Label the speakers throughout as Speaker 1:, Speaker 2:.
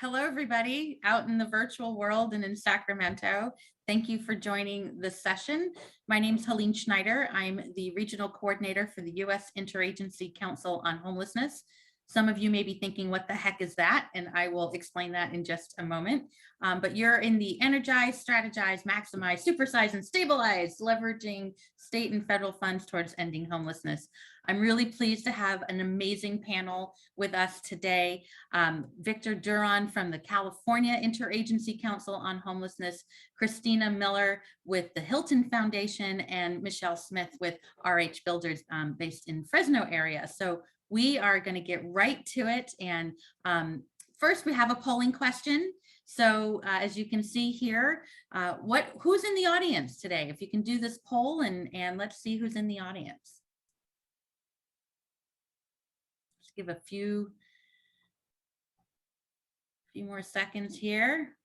Speaker 1: Hello, everybody out in the virtual world and in Sacramento. Thank you for joining this session. My name is Helene Schneider. I'm the Regional Coordinator for the U.S. Interagency Council on Homelessness. Some of you may be thinking, what the heck is that? And I will explain that in just a moment. But you're in the Energize, Strategize, Maximize, Supersize, and Stabilize, leveraging state and federal funds towards ending homelessness. I'm really pleased to have an amazing panel with us today. Victor Duran from the California Interagency Council on Homelessness, Christina Miller with the Hilton Foundation, and Michelle Smith with RH Builders based in Fresno area. So we are going to get right to it. And first, we have a polling question. So as you can see here, who's in the audience today? If you can do this poll and let's see who's in the audience. Just give a few more seconds here.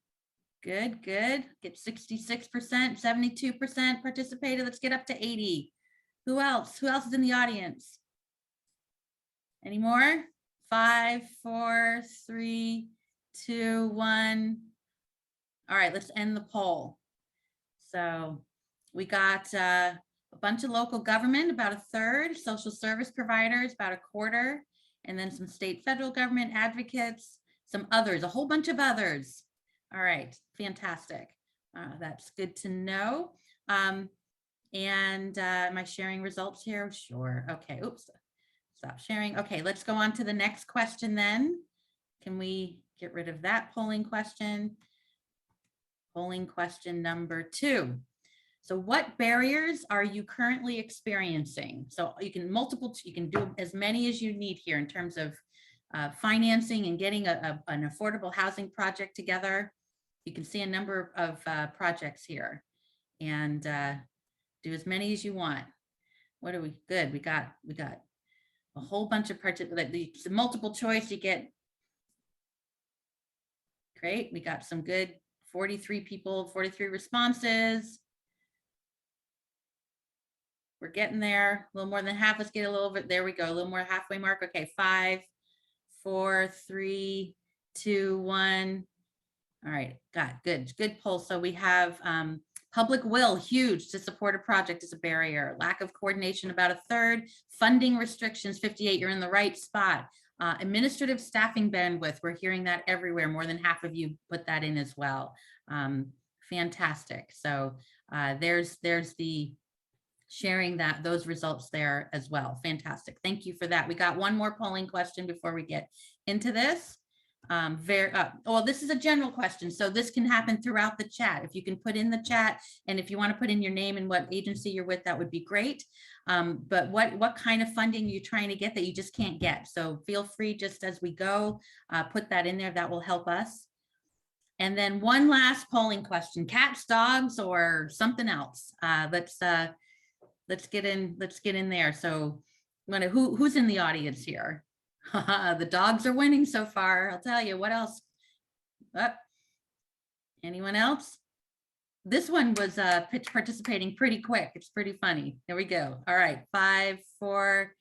Speaker 1: Good. Get 66%, 72% participated. Let's get up to 80. Who else? Who else is in the audience? Any more? 5, 4, 3, 2, 1. All right, let's end the poll. So we got a bunch of local government, about a third, social service providers, about a quarter, and then some state, federal government advocates, some others, a whole bunch of others. All right, fantastic. That's good to know. Am I sharing results here? Sure. Okay. Oops. Stop sharing. Okay, let's go on to the next question then. Can we get rid of that polling question? Polling question number 2. So what barriers are you currently experiencing? So you can do as many as you need here in terms of financing and getting an affordable housing project together. You can see a number of projects here and do as many as you want. What are we? Good. We got a whole bunch of participants. Multiple choice, you get. Great. We got some good 43 people, 43 responses. We're getting there. A little more than half. Let's get a little bit. There we go. A little more halfway mark. Okay. 5, 4, 3, 2, 1. All right. Got good poll. So we have public will, huge, to support a project is a barrier. Lack of coordination, about a third. Funding restrictions, 58. You're in the right spot. Administrative staffing bandwidth. We're hearing that everywhere. More than half of you put that in as well. Fantastic. So there's the sharing those results there as well. Fantastic. Thank you for that. We got one more polling question before we get into this. This is a general question, so this can happen throughout the chat. If you can put in the chat, and if you want to put in your name and what agency you're with, that would be great. But what kind of funding you're trying to get that you just can't get? So feel free, just as we go, put that in there. That will help us. And then one last polling question: cats, dogs, or something else? Let's get in there. So who's in the audience here? The dogs are winning so far. I'll tell you. What else? Anyone else? This one was participating pretty quick. It's pretty funny. There we go. All right. 5, 4,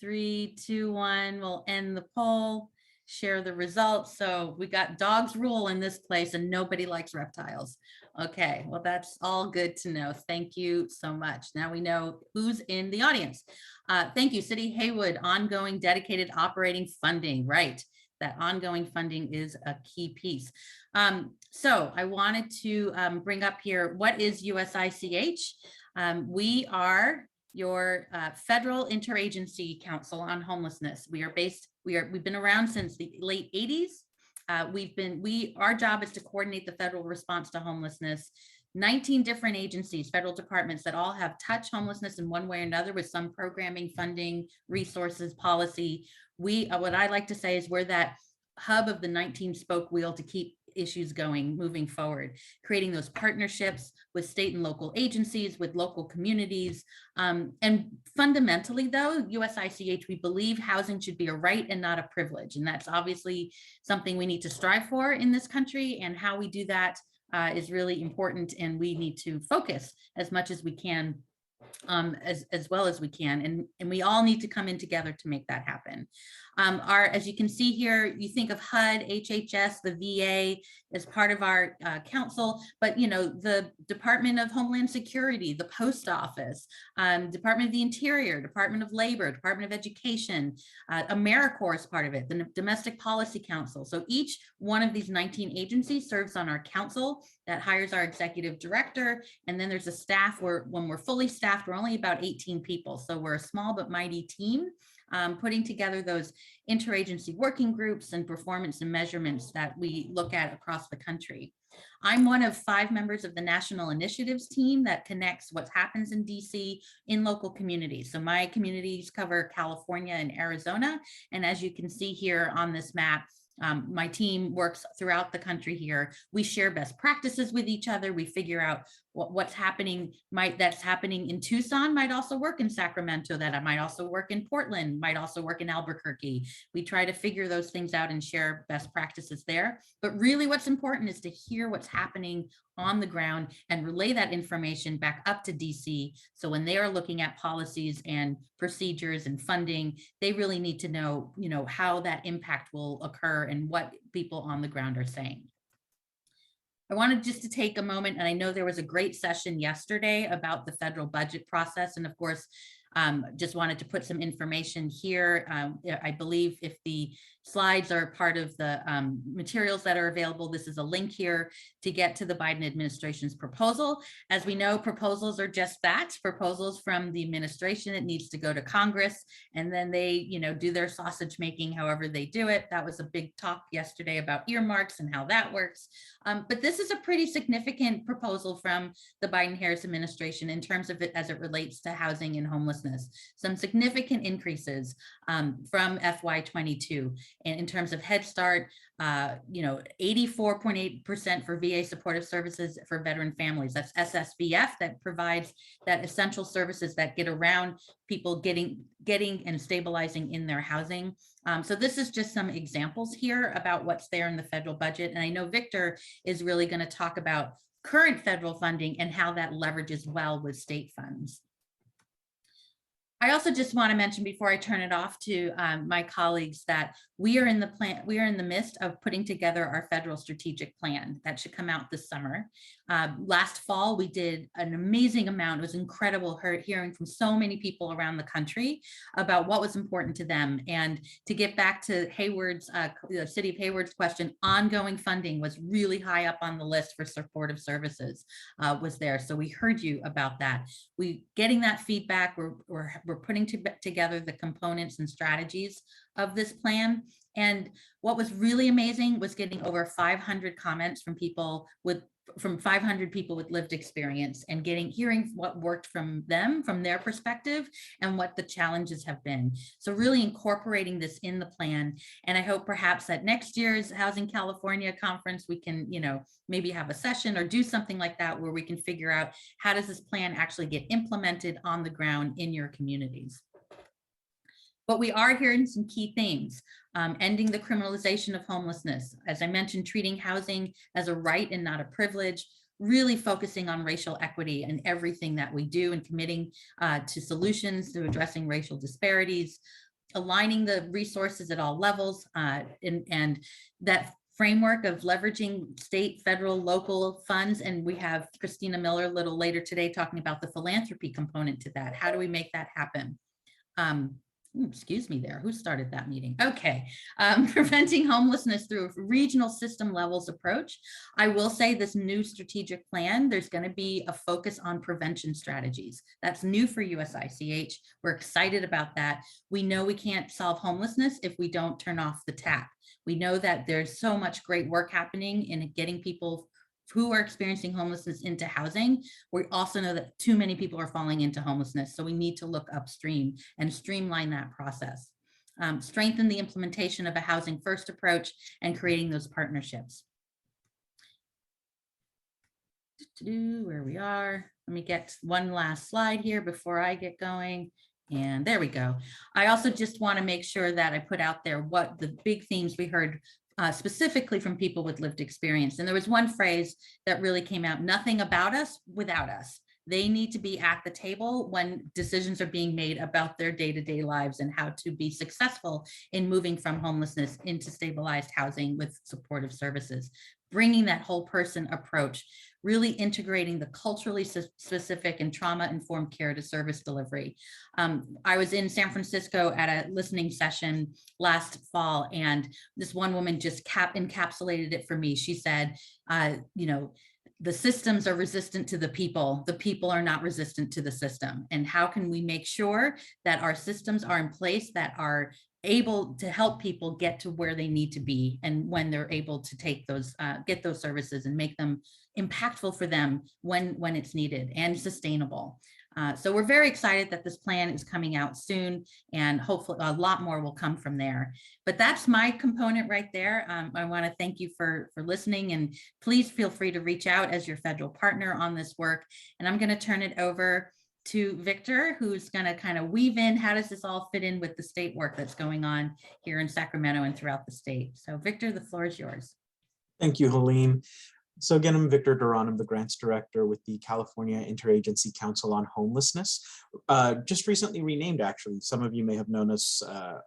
Speaker 1: 3, 2, 1. We'll end the poll. Share the results. So we got dogs rule in this place and nobody likes reptiles. Okay, well, that's all good to know. Thank you so much. Now we know who's in the audience. Thank you, City Haywood, ongoing dedicated operating funding. Right, that ongoing funding is a key piece. So I wanted to bring up here, what is USICH? We are your Federal Interagency Council on Homelessness. We've been around since the late 80s. Our job is to coordinate the federal response to homelessness. 19 different agencies, federal departments that all have touched homelessness in one way or another with some programming, funding, resources, policy. What I like to say is we're that hub of the 19-spoke wheel to keep issues moving forward, creating those partnerships with state and local agencies, with local communities. And fundamentally, though, USICH, we believe housing should be a right and not a privilege. And that's obviously something we need to strive for in this country. And how we do that is really important. And we need to focus as much as we can as well as we can. And we all need to come in together to make that happen. As you can see here, you think of HUD, HHS, the VA as part of our council, but the Department of Homeland Security, the Post Office, Department of the Interior, Department of Labor, Department of Education, AmeriCorps is part of it, the Domestic Policy Council. So each one of these 19 agencies serves on our council that hires our executive director. And then there's a staff where when we're fully staffed, we're only about 18 people. So we're a small but mighty team. Putting together those interagency working groups and performance and measurements that we look at across the country. I'm one of 5 members of the National Initiatives team that connects what happens in DC in local communities. So my communities cover California and Arizona. And as you can see here on this map, my team works throughout the country here. We share best practices with each other. We figure out what's happening, that's happening in Tucson might also work in Sacramento, that might also work in Portland, might also work in Albuquerque. We try to figure those things out and share best practices there. But really what's important is to hear what's happening on the ground and relay that information back up to DC. So when they are looking at policies and procedures and funding, they really need to know, how that impact will occur and what people on the ground are saying. I wanted just to take a moment, and I know there was a great session yesterday about the federal budget process. And of course, just wanted to put some information here. I believe if the slides are part of the materials that are available, this is a link here to get to the Biden administration's proposal. As we know, proposals are just that, proposals from the administration. It needs to go to Congress, and then they, do their sausage making however they do it. That was a big talk yesterday about earmarks and how that works. But this is a pretty significant proposal from the Biden-Harris administration in terms of it as it relates to housing and homelessness. Some significant increases from FY22. And in terms of Head Start, 84.8% for VA supportive services for veteran families. That's SSVF that provides that essential services that get around people getting and stabilizing in their housing. So this is just some examples here about what's there in the federal budget. And I know Victor is really going to talk about current federal funding and how that leverages well with state funds. I also just want to mention before I turn it off to my colleagues that we are in the midst of putting together our federal strategic plan that should come out this summer. Last fall, we did an amazing amount. It was incredible hearing from so many people around the country about what was important to them. And to get back to Hayward's, the city of Hayward's question, ongoing funding was really high up on the list for supportive services was there. So we heard you about that. Getting that feedback, we're putting together the components and strategies of this plan. And what was really amazing was getting over 500 comments from 500 people with lived experience and hearing what worked from them, from their perspective, and what the challenges have been. So really incorporating this in the plan. And I hope perhaps at next year's Housing California conference, we can, maybe have a session or do something like that where we can figure out how does this plan actually get implemented on the ground in your communities. But we are hearing some key themes. Ending the criminalization of homelessness. As I mentioned, treating housing as a right and not a privilege, really focusing on racial equity in everything that we do and committing to solutions to addressing racial disparities, aligning the resources at all levels, and that framework of leveraging state, federal, local funds. And we have Christina Miller a little later today talking about the philanthropy component to that. How do we make that happen? Excuse me there, who started that meeting? Okay, preventing homelessness through a regional system levels approach. I will say this new strategic plan, there's going to be a focus on prevention strategies. That's new for USICH. We're excited about that. We know we can't solve homelessness if we don't turn off the tap. We know that there's so much great work happening in getting people who are experiencing homelessness into housing. We also know that too many people are falling into homelessness. So we need to look upstream and streamline that process. Strengthen the implementation of a housing first approach and creating those partnerships. Where we are. Let me get one last slide here before I get going. And there we go. I also just want to make sure that I put out there what the big themes we heard specifically from people with lived experience. And there was one phrase that really came out: nothing about us without us. They need to be at the table when decisions are being made about their day-to-day lives and how to be successful in moving from homelessness into stabilized housing with supportive services. Bringing that whole person approach, really integrating the culturally specific and trauma-informed care to service delivery. I was in San Francisco at a listening session last fall, and this one woman just encapsulated it for me. She said, the systems are resistant to the people are not resistant to the system. And how can we make sure that our systems are in place that are able to help people get to where they need to be, and when they're able to take those, get those services and make them impactful for them when it's needed and sustainable. So we're very excited that this plan is coming out soon, and hopefully a lot more will come from there. But that's my component right there. I want to thank you for listening, and please feel free to reach out as your federal partner on this work. And I'm going to turn it over to Victor, who's going to kind of weave in how does this all fit in with the state work that's going on here in Sacramento and throughout the state. So Victor, the floor is yours.
Speaker 2: Thank you, Helene. So again, I'm Victor Duran. I'm the Grants Director with the California Interagency Council on Homelessness. Just recently renamed, actually. Some of you may have known us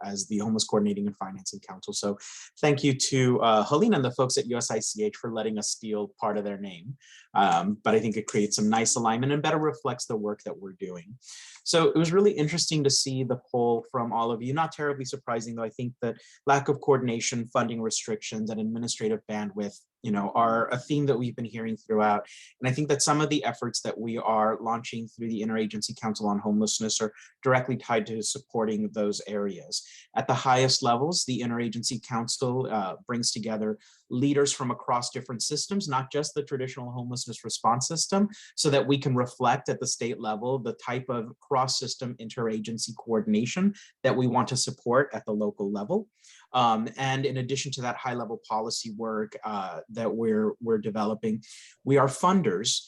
Speaker 2: as the Homeless Coordinating and Financing Council. So thank you to Helene and the folks at USICH for letting us steal part of their name. But I think it creates some nice alignment and better reflects the work that we're doing. So it was really interesting to see the poll from all of you. Not terribly surprising, though. I think that lack of coordination, funding restrictions, and administrative bandwidth, are a theme that we've been hearing throughout. And I think that some of the efforts that we are launching through the Interagency Council on Homelessness are directly tied to supporting those areas. At the highest levels, the Interagency Council brings together leaders from across different systems, not just the traditional homelessness response system, so that we can reflect at the state level the type of cross-system interagency coordination that we want to support at the local level. And in addition to that high-level policy work that we're developing, we are funders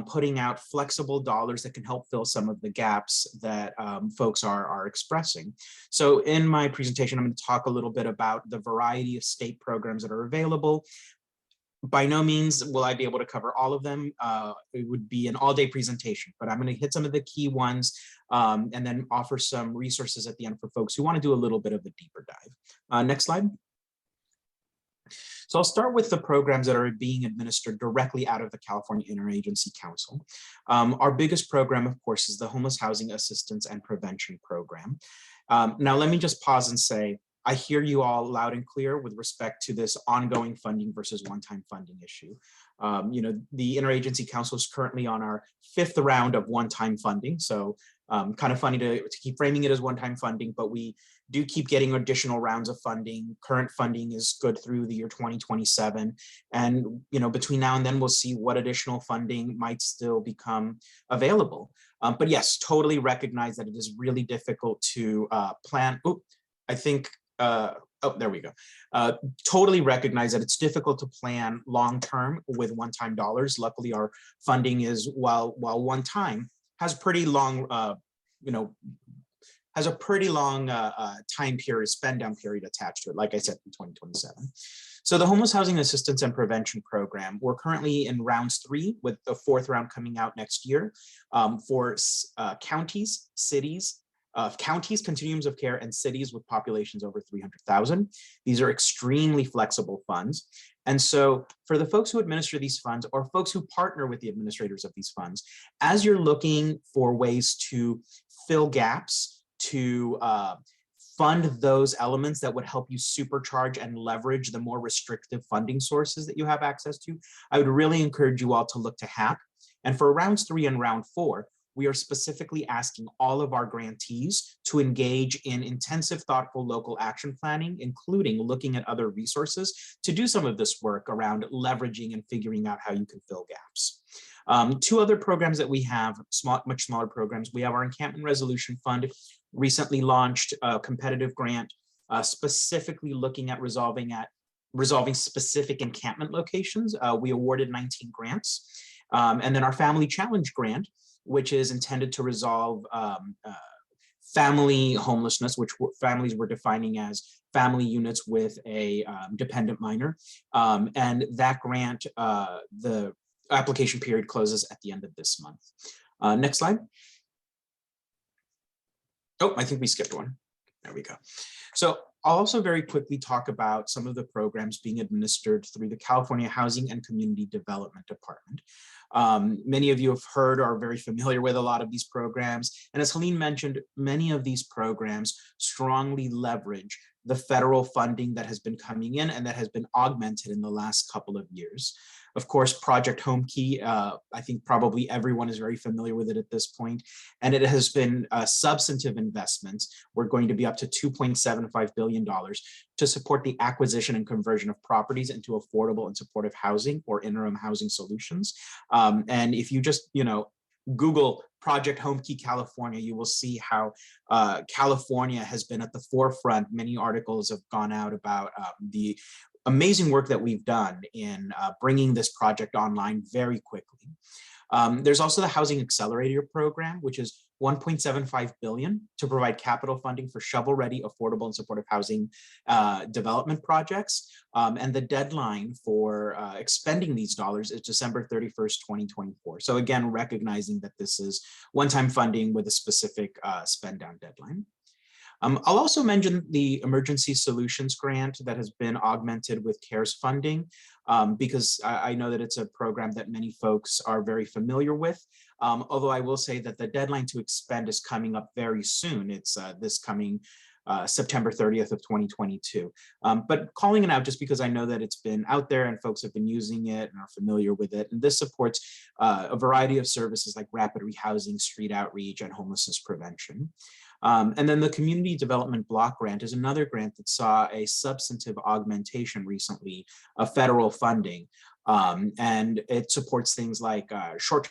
Speaker 2: putting out flexible dollars that can help fill some of the gaps that folks are expressing. So in my presentation, I'm going to talk a little bit about the variety of state programs that are available. By no means will I be able to cover all of them. It would be an all-day presentation, but I'm going to hit some of the key ones and then offer some resources at the end for folks who want to do a little bit of a deeper dive. Next slide. So I'll start with the programs that are being administered directly out of the California Interagency Council. Our biggest program, of course, is the Homeless Housing Assistance and Prevention Program. Now, let me just pause and say, I hear you all loud and clear with respect to this ongoing funding versus one-time funding issue. The Interagency Council is currently on our 5th round of one-time funding. So kind of funny to keep framing it as one-time funding, but we do keep getting additional rounds of funding. Current funding is good through the year 2027. And between now and then, we'll see what additional funding might still become available. But yes, totally recognize that it is really difficult to plan. I think, there we go. Totally recognize that it's difficult to plan long-term with one-time dollars. Luckily, our funding is, while one-time, has pretty long, has a pretty long time period, spend down period attached to it, like I said, in 2027. So the Homeless Housing Assistance and Prevention Program, we're currently in rounds 3 with the 4th round coming out next year for counties, cities, counties, continuums of care, and cities with populations over 300,000. These are extremely flexible funds. And so for the folks who administer these funds or folks who partner with the administrators of these funds, as you're looking for ways to fill gaps, to fund those elements that would help you supercharge and leverage the more restrictive funding sources that you have access to, I would really encourage you all to look to HAP. And for rounds 3 and round 4, we are specifically asking all of our grantees to engage in intensive, thoughtful local action planning, including looking at other resources to do some of this work around leveraging and figuring out how you can fill gaps. 2 other programs that we have, much smaller programs. We have our Encampment Resolution Fund, recently launched a competitive grant specifically looking at resolving specific encampment locations. We awarded 19 grants. And then our Family Challenge grant, which is intended to resolve family homelessness, which families were defining as family units with a dependent minor. And that grant, the application period closes at the end of this month. Next slide. Oh, I think we skipped one. There we go. So I'll also very quickly talk about some of the programs being administered through the California Housing and Community Development Department. Many of you have heard or are very familiar with a lot of these programs. And as Helene mentioned, many of these programs strongly leverage the federal funding that has been coming in and that has been augmented in the last couple of years. Of course, Project Home Key, I think probably everyone is very familiar with it at this point, and it has been substantive investments. We're going to be up to $2.75 billion to support the acquisition and conversion of properties into affordable and supportive housing or interim housing solutions. And if you just, Google Project Home Key California, you will see how California has been at the forefront. Many articles have gone out about the amazing work that we've done in bringing this project online very quickly. There's also the Housing Accelerator Program, which is $1.75 billion to provide capital funding for shovel-ready, affordable, and supportive housing development projects. And the deadline for expending these dollars is December 31st, 2024. So again, recognizing that this is one-time funding with a specific spend down deadline. I'll also mention the Emergency Solutions Grant that has been augmented with CARES funding, because I know that it's a program that many folks are very familiar with. Although I will say that the deadline to expend is coming up very soon. It's this coming September 30th of 2022. But calling it out just because I know that it's been out there and folks have been using it and are familiar with it. And this supports a variety of services like rapid rehousing, street outreach, and homelessness prevention. And then the Community Development Block Grant is another grant that saw a substantive augmentation recently of federal funding. And it supports things like short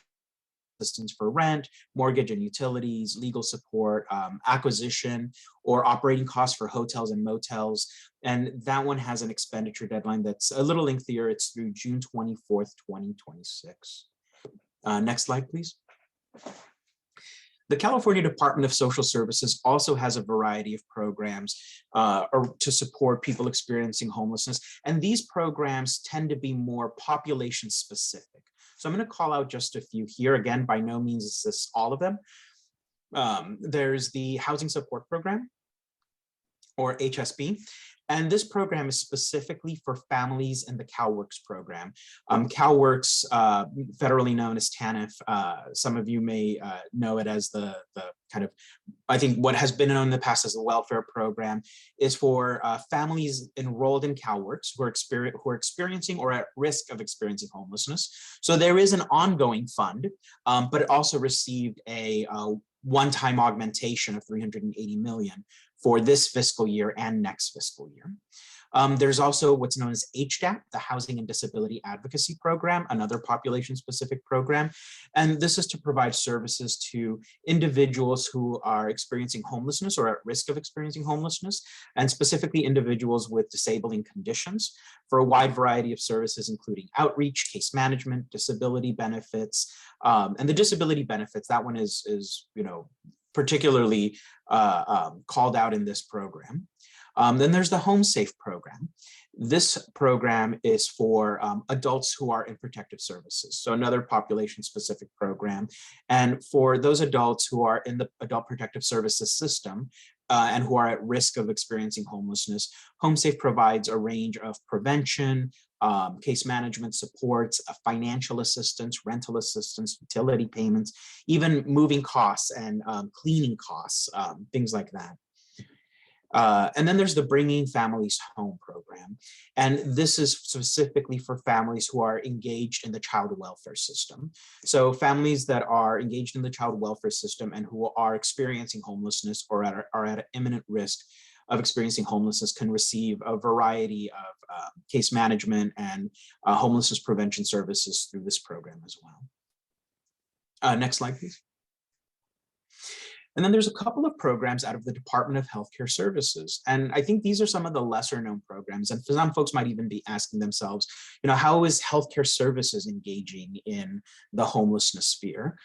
Speaker 2: assistance for rent, mortgage and utilities, legal support, acquisition, or operating costs for hotels and motels. And that one has an expenditure deadline that's a little lengthier. It's through June 24th, 2026. Next slide, please. The California Department of Social Services also has a variety of programs to support people experiencing homelessness. And these programs tend to be more population specific. So I'm going to call out just a few here. Again, by no means is this all of them. There's the Housing Support Program, or HSP. And this program is specifically for families in the CalWORKS program. CalWORKS, federally known as TANF, some of you may know it as the kind of, I think what has been known in the past as the welfare program, is for families enrolled in CalWORKS who are experiencing or at risk of experiencing homelessness. So there is an ongoing fund, but it also received a one-time augmentation of $380 million for this fiscal year and next fiscal year. There's also what's known as HDAP, the Housing and Disability Advocacy Program, another population-specific program. And this is to provide services to individuals who are experiencing homelessness or at risk of experiencing homelessness, and specifically individuals with disabling conditions for a wide variety of services, including outreach, case management, disability benefits. And the disability benefits, that one is particularly called out in this program. Then there's the Home Safe program. This program is for adults who are in protective services, so another population-specific program. And for those adults who are in the adult protective services system and who are at risk of experiencing homelessness, Home Safe provides a range of prevention, case management supports, financial assistance, rental assistance, utility payments, even moving costs and cleaning costs, things like that. And then there's the Bringing Families Home program. And this is specifically for families who are engaged in the child welfare system. So families that are engaged in the child welfare system and who are experiencing homelessness or are at imminent risk of experiencing homelessness can receive a variety of case management and homelessness prevention services through this program as well. Next slide, please. And then there's a couple of programs out of the Department of Healthcare Services. And I think these are some of the lesser known programs. And some folks might even be asking themselves, how is healthcare services engaging in the homelessness sphere?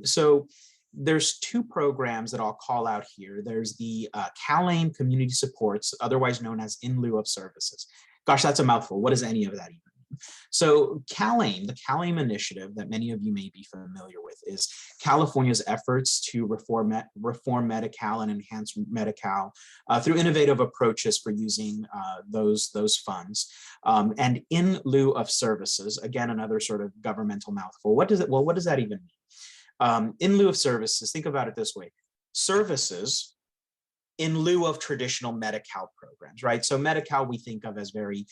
Speaker 2: So there's two programs that I'll call out here. There's the CalAIM Community Supports, otherwise known as In Lieu of Services. Gosh, that's a mouthful. What does any of that even mean? So CalAIM, the CalAIM initiative that many of you may be familiar with, is California's efforts to reform Medi-Cal and enhance Medi-Cal through innovative approaches for using those funds. And in lieu of services, again, another sort of governmental mouthful. What does that even mean? In lieu of services, think about it this way. Services in lieu of traditional Medi-Cal programs, right? So Medi-Cal we think of as very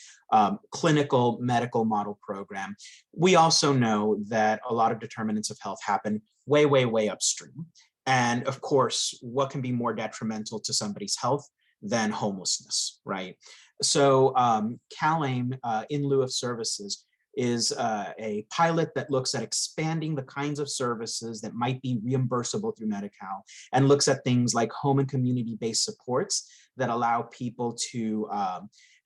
Speaker 2: clinical medical model program. We also know that a lot of determinants of health happen way, way, way upstream. And of course, what can be more detrimental to somebody's health than homelessness, right? So CalAIM, in lieu of services, is a pilot that looks at expanding the kinds of services that might be reimbursable through Medi-Cal, and looks at things like home and community-based supports that allow people to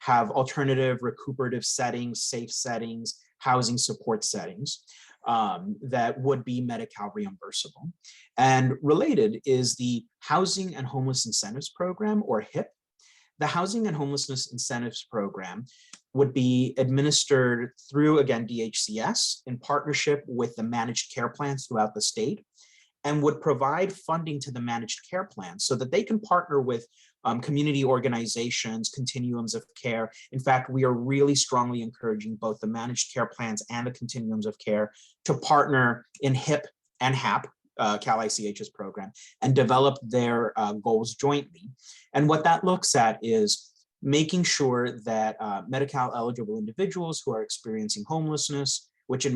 Speaker 2: have alternative recuperative settings, safe settings, housing support settings that would be Medi-Cal reimbursable. And related is the Housing and Homeless Incentives Program, or HIP. The Housing and Homelessness Incentives Program would be administered through, again, DHCS in partnership with the managed care plans throughout the state, and would provide funding to the managed care plans so that they can partner with community organizations, continuums of care. In fact, we are really strongly encouraging both the managed care plans and the continuums of care to partner in HIP and HAP, Cal-ICH's program, and develop their goals jointly. And what that looks at is making sure that Medi-Cal eligible individuals who are experiencing homelessness, which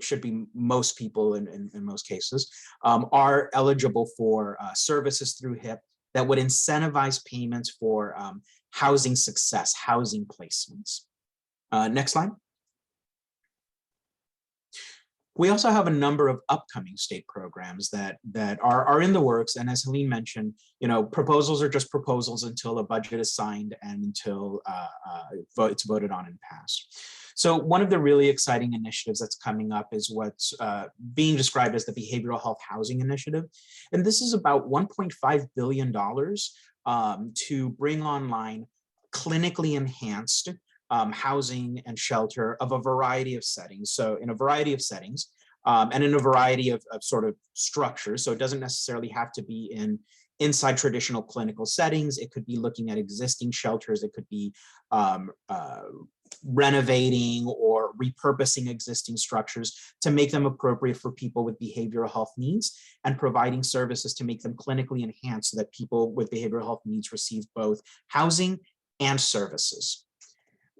Speaker 2: should be most people in most cases, are eligible for services through HIP that would incentivize payments for housing success, housing placements. Next slide. We also have a number of upcoming state programs that are in the works. And as Helene mentioned, proposals are just proposals until a budget is signed and until it's voted on and passed. So one of the really exciting initiatives that's coming up is what's being described as the Behavioral Health Housing Initiative. And this is about $1.5 billion to bring online clinically enhanced housing and shelter of a variety of settings. So in a variety of settings and in a variety of sort of structures. So it doesn't necessarily have to be inside traditional clinical settings. It could be looking at existing shelters. It could be renovating or repurposing existing structures to make them appropriate for people with behavioral health needs, and providing services to make them clinically enhanced so that people with behavioral health needs receive both housing and services.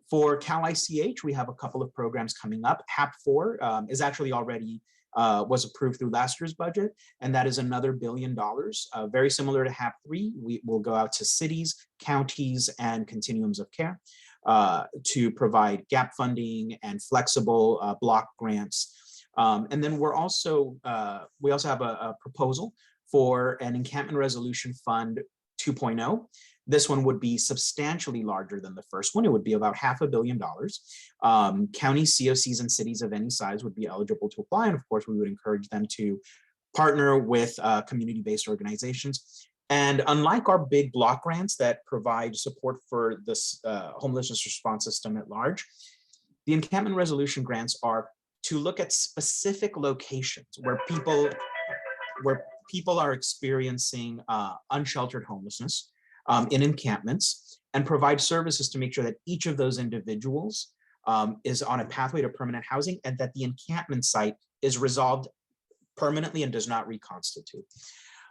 Speaker 2: For Cal-ICH, we have a couple of programs coming up. HAP4 is actually already was approved through last year's budget, and that is another $1 billion. Very similar to HAP3, we will go out to cities, counties, and continuums of care to provide gap funding and flexible block grants. And then we also have a proposal for an Encampment Resolution Fund 2.0. This one would be substantially larger than the first one. It would be about $500 million. Counties, COCs, and cities of any size would be eligible to apply. And of course, we would encourage them to partner with community-based organizations. And unlike our big block grants that provide support for this homelessness response system at large, the encampment resolution grants are to look at specific locations where people are experiencing unsheltered homelessness in encampments, and provide services to make sure that each of those individuals is on a pathway to permanent housing, and that the encampment site is resolved permanently and does not reconstitute.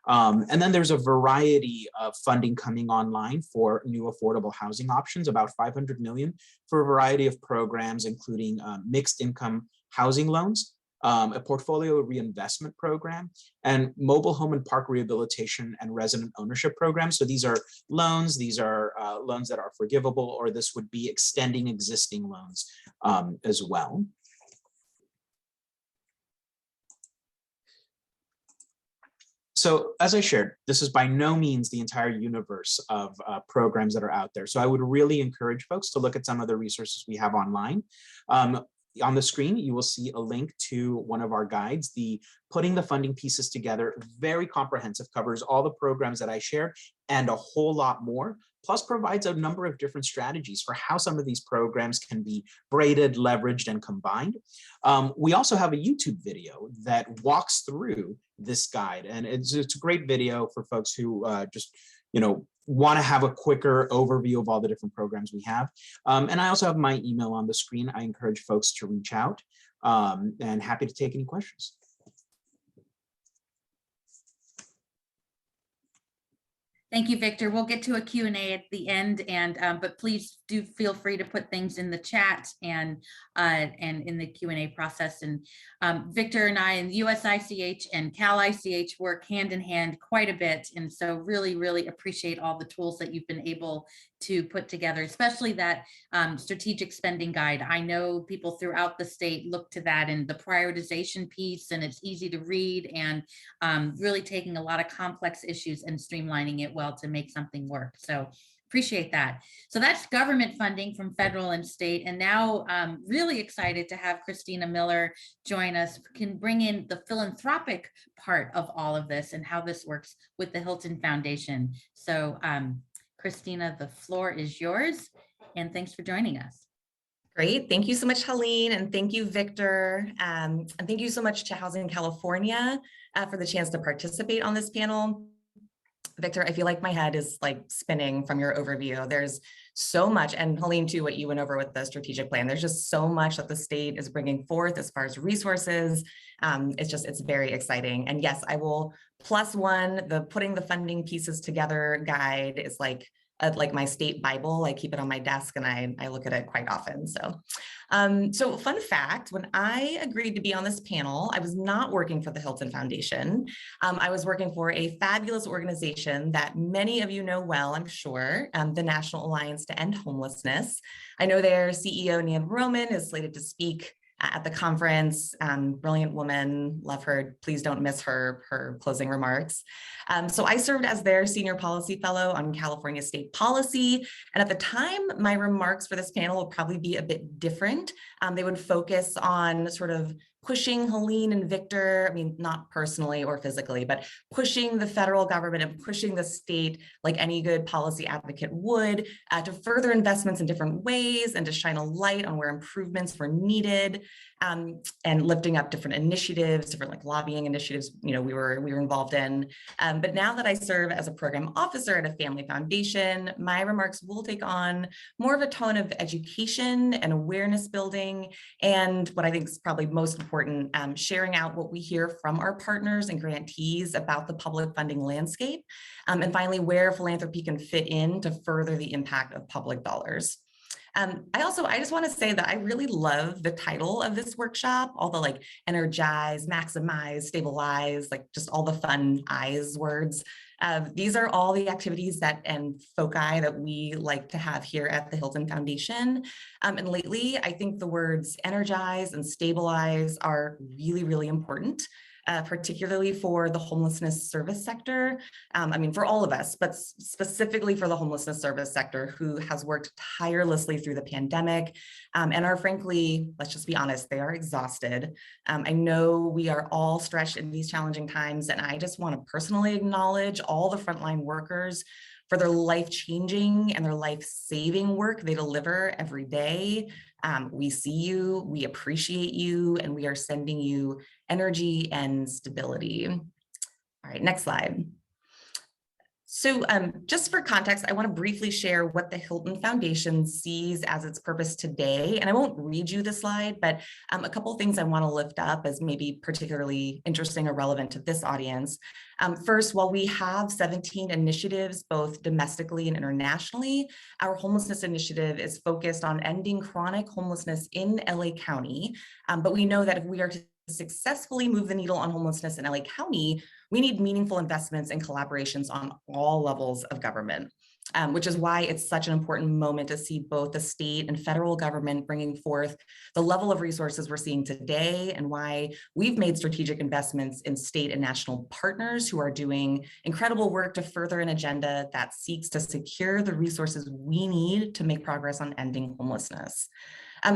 Speaker 2: And then there's a variety of funding coming online for new affordable housing options, about $500 million for a variety of programs, including mixed income housing loans, a portfolio reinvestment program, and mobile home and park rehabilitation and resident ownership programs. So these are loans that are forgivable, or this would be extending existing loans as well. So as I shared, this is by no means the entire universe of programs that are out there. So I would really encourage folks to look at some of the resources we have online. On the screen, you will see a link to one of our guides, the Putting the Funding Pieces Together, very comprehensive, covers all the programs that I shared and a whole lot more plus provides a number of different strategies for how some of these programs can be braided, leveraged, and combined. We also have a YouTube video that walks through this guide, and it's a great video for folks who just want to have a quicker overview of all the different programs we have. And I also have my email on the screen. I encourage folks to reach out, and happy to take any questions.
Speaker 1: Thank you, Victor. We'll get to a Q&A at the end, but please do feel free to put things in the chat and in the Q&A process. And Victor and I and USICH and CalICH work hand in hand quite a bit. And so really, really appreciate all the tools that you've been able to put together, especially that strategic spending guide. I know people throughout the state look to that and the prioritization piece, and it's easy to read, and really taking a lot of complex issues and streamlining it well to make something work. So appreciate that. So that's government funding from federal and state. And now really excited to have Christina Miller join us, can bring in the philanthropic part of all of this and how this works with the Hilton Foundation. So Christina, the floor is yours, and thanks for joining us.
Speaker 3: Great. Thank you so much, Helene, and thank you, Victor. And thank you so much to Housing California for the chance to participate on this panel. Victor, I feel like my head is like spinning from your overview. There's so much, and Helene too, what you went over with the strategic plan. There's just so much that the state is bringing forth as far as resources. It's very exciting. And yes, I will +1, the putting the funding pieces together guide is like my state Bible. I keep it on my desk and I look at it quite often. So fun fact, when I agreed to be on this panel, I was not working for the Hilton Foundation. I was working for a fabulous organization that many of you know well, I'm sure, the National Alliance to End Homelessness. I know their CEO, Nan Roman, is slated to speak at the conference. Brilliant woman, love her. Please don't miss her closing remarks. So I served as their senior policy fellow on California state policy. And at the time, my remarks for this panel will probably be a bit different. They would focus on sort of pushing Helene and Victor, I mean, not personally or physically, but pushing the federal government and pushing the state like any good policy advocate would to further investments in different ways and to shine a light on where improvements were needed, and lifting up different initiatives, different like lobbying initiatives, we were involved in. But now that I serve as a program officer at a family foundation, my remarks will take on more of a tone of education and awareness building, and what I think is probably most important, sharing out what we hear from our partners and grantees about the public funding landscape, and finally where philanthropy can fit in to further the impact of public dollars. I just want to say that I really love the title of this workshop, all the like energize, maximize, stabilize, like just all the fun eyes words. These are all the activities and foci that we like to have here at the Hilton Foundation. And lately, I think the words energize and stabilize are really, really important. Particularly for the homelessness service sector. I mean, for all of us, but specifically for the homelessness service sector, who has worked tirelessly through the pandemic and are frankly, let's just be honest, they are exhausted. I know we are all stretched in these challenging times, and I just want to personally acknowledge all the frontline workers for their life-changing and their life-saving work they deliver every day. We see you, we appreciate you, and we are sending you energy and stability. All right, next slide. So just for context, I want to briefly share what the Hilton Foundation sees as its purpose today. And I won't read you the slide, but a couple of things I want to lift up as maybe particularly interesting or relevant to this audience. First, while we have 17 initiatives, both domestically and internationally, our homelessness initiative is focused on ending chronic homelessness in LA County. But we know that if we are to successfully move the needle on homelessness in LA County, we need meaningful investments and collaborations on all levels of government, which is why it's such an important moment to see both the state and federal government bringing forth the level of resources we're seeing today, and why we've made strategic investments in state and national partners who are doing incredible work to further an agenda that seeks to secure the resources we need to make progress on ending homelessness.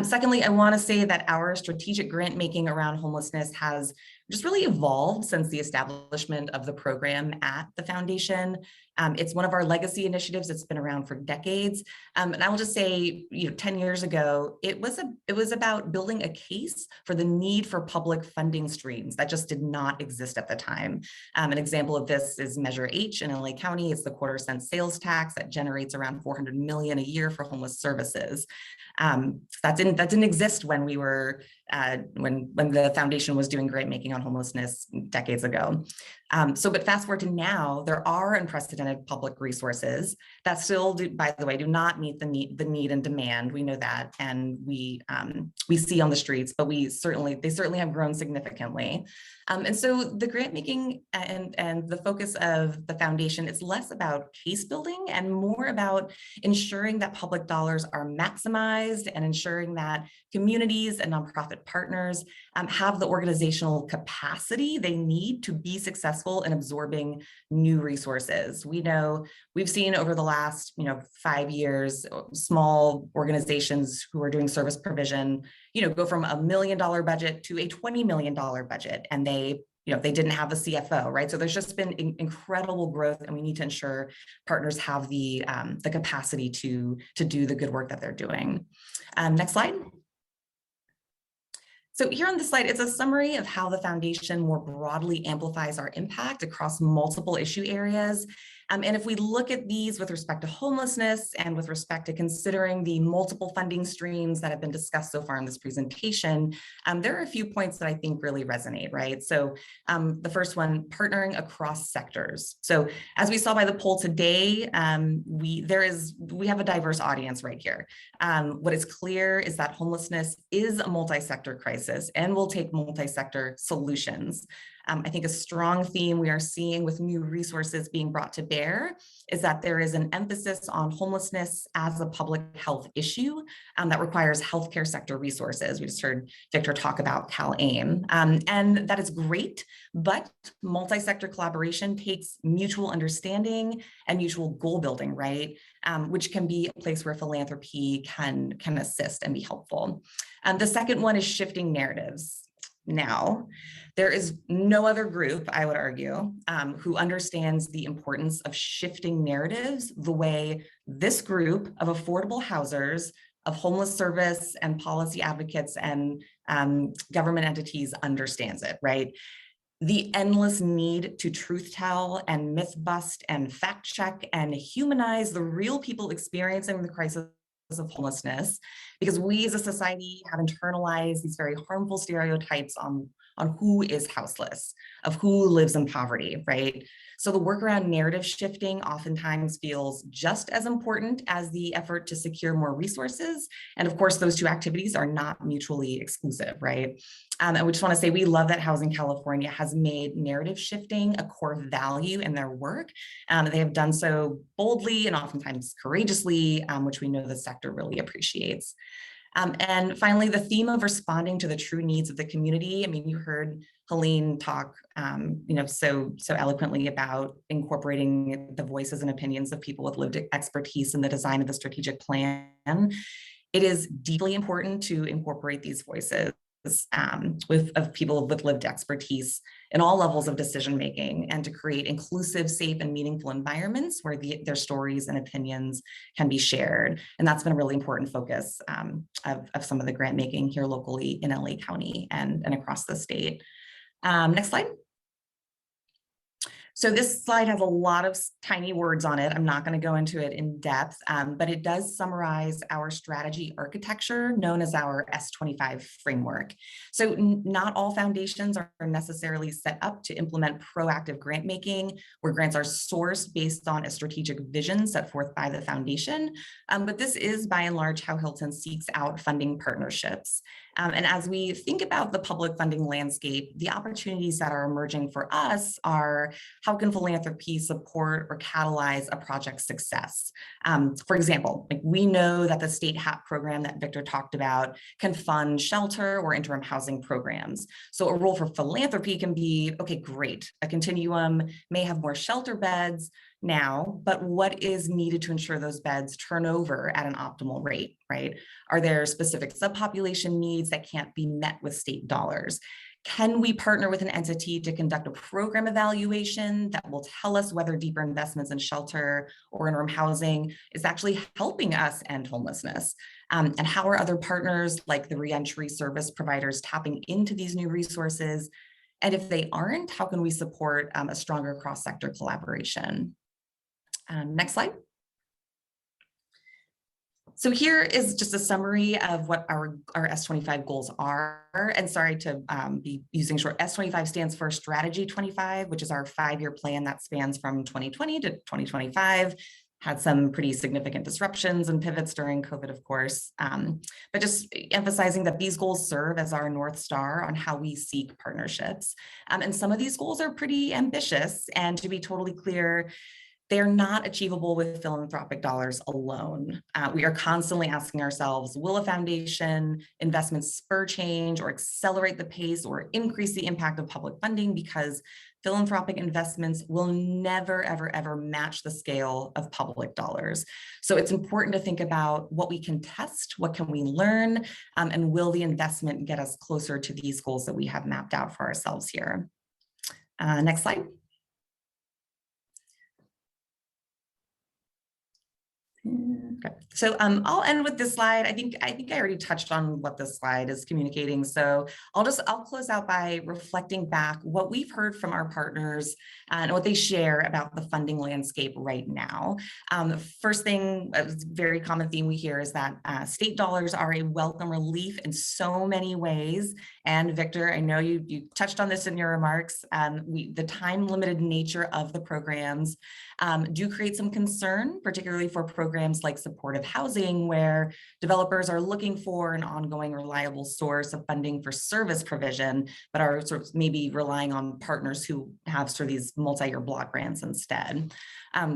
Speaker 3: Secondly, I want to say that our strategic grant making around homelessness has just really evolved since the establishment of the program at the foundation. It's one of our legacy initiatives. It's been around for decades. And I will just say, 10 years ago, it was about building a case for the need for public funding streams that just did not exist at the time. An example of this is Measure H in LA County. It's the quarter-cent sales tax that generates around $400 million a year for homeless services. That didn't exist when we were when the foundation was doing grant making on homelessness decades ago. But fast forward to now, there are unprecedented public resources that still do, by the way, do not meet the need and demand. We know that, and we see on the streets, but they certainly have grown significantly. And so the grant making and the focus of the foundation is less about case building and more about ensuring that public dollars are maximized and ensuring that communities and nonprofit partners have the organizational capacity they need to be successful in absorbing new resources. We've seen over the last 5 years, small organizations who are doing service provision, go from $1 million budget to a $20 million budget, and they didn't have the CFO, right? So there's just been incredible growth, and we need to ensure partners have the capacity to do the good work that they're doing. Next slide. So here on this slide, it's a summary of how the foundation more broadly amplifies our impact across multiple issue areas. And if we look at these with respect to homelessness and with respect to considering the multiple funding streams that have been discussed so far in this presentation, there are a few points that I think really resonate, right? So the first one, partnering across sectors. So as we saw by the poll today, we have a diverse audience right here. What is clear is that homelessness is a multi-sector crisis and will take multi-sector solutions. I think a strong theme we are seeing with new resources being brought to bear is that there is an emphasis on homelessness as a public health issue that requires healthcare sector resources. We just heard Victor talk about CalAIM, and that is great, but multi-sector collaboration takes mutual understanding and mutual goal building, right? Which can be a place where philanthropy can assist and be helpful. The second one is shifting narratives. Now, there is no other group, I would argue, who understands the importance of shifting narratives the way this group of affordable housers, of homeless service and policy advocates and government entities understands it, right? The endless need to truth tell and myth bust and fact check and humanize the real people experiencing the crisis of homelessness, because we as a society have internalized these very harmful stereotypes on who is houseless, of who lives in poverty, right? So the work around narrative shifting oftentimes feels just as important as the effort to secure more resources. And of course, those two activities are not mutually exclusive, right? And we just want to say we love that Housing California has made narrative shifting a core value in their work. They have done so boldly and oftentimes courageously, which we know the sector really appreciates. And finally, the theme of responding to the true needs of the community. I mean, you heard Helene talk, so eloquently about incorporating the voices and opinions of people with lived expertise in the design of the strategic plan. It is deeply important to incorporate these voices of people with lived expertise in all levels of decision making, and to create inclusive, safe, and meaningful environments where their stories and opinions can be shared. And that's been a really important focus of some of the grant making here locally in LA County and across the state. Next slide. So this slide has a lot of tiny words on it. I'm not going to go into it in depth, but it does summarize our strategy architecture known as our S25 framework. So not all foundations are necessarily set up to implement proactive grant making, where grants are sourced based on a strategic vision set forth by the foundation. But this is by and large how Hilton seeks out funding partnerships. And as we think about the public funding landscape, the opportunities that are emerging for us are, how can philanthropy support or catalyze a project's success? For example, we know that the state HAP program that Victor talked about can fund shelter or interim housing programs. So a role for philanthropy can be, okay, great, a continuum may have more shelter beds now, but what is needed to ensure those beds turn over at an optimal rate, right? Are there specific subpopulation needs that can't be met with state dollars? Can we partner with an entity to conduct a program evaluation that will tell us whether deeper investments in shelter or in-room housing is actually helping us end homelessness? And how are other partners like the reentry service providers tapping into these new resources? And if they aren't, how can we support a stronger cross-sector collaboration? Next slide. So here is just a summary of what our S25 goals are. And sorry to be using short. S25 stands for Strategy 25, which is our 5-year plan that spans from 2020 to 2025. Had some pretty significant disruptions and pivots during COVID, of course, but just emphasizing that these goals serve as our North Star on how we seek partnerships. And some of these goals are pretty ambitious, and to be totally clear, they're not achievable with philanthropic dollars alone. We are constantly asking ourselves, will a foundation investment spur change or accelerate the pace or increase the impact of public funding? Because philanthropic investments will never, ever, ever match the scale of public dollars. So it's important to think about what we can test, what can we learn, and will the investment get us closer to these goals that we have mapped out for ourselves here. Next slide. Okay, so I'll end with this slide. I think I already touched on what this slide is communicating. So I'll close out by reflecting back what we've heard from our partners and what they share about the funding landscape right now. First thing, a very common theme we hear is that state dollars are a welcome relief in so many ways. And Victor, I know you touched on this in your remarks. The time-limited nature of the programs do create some concern, particularly for programs like supportive housing, where developers are looking for an ongoing reliable source of funding for service provision, but are sort of maybe relying on partners who have sort of these multi-year block grants instead.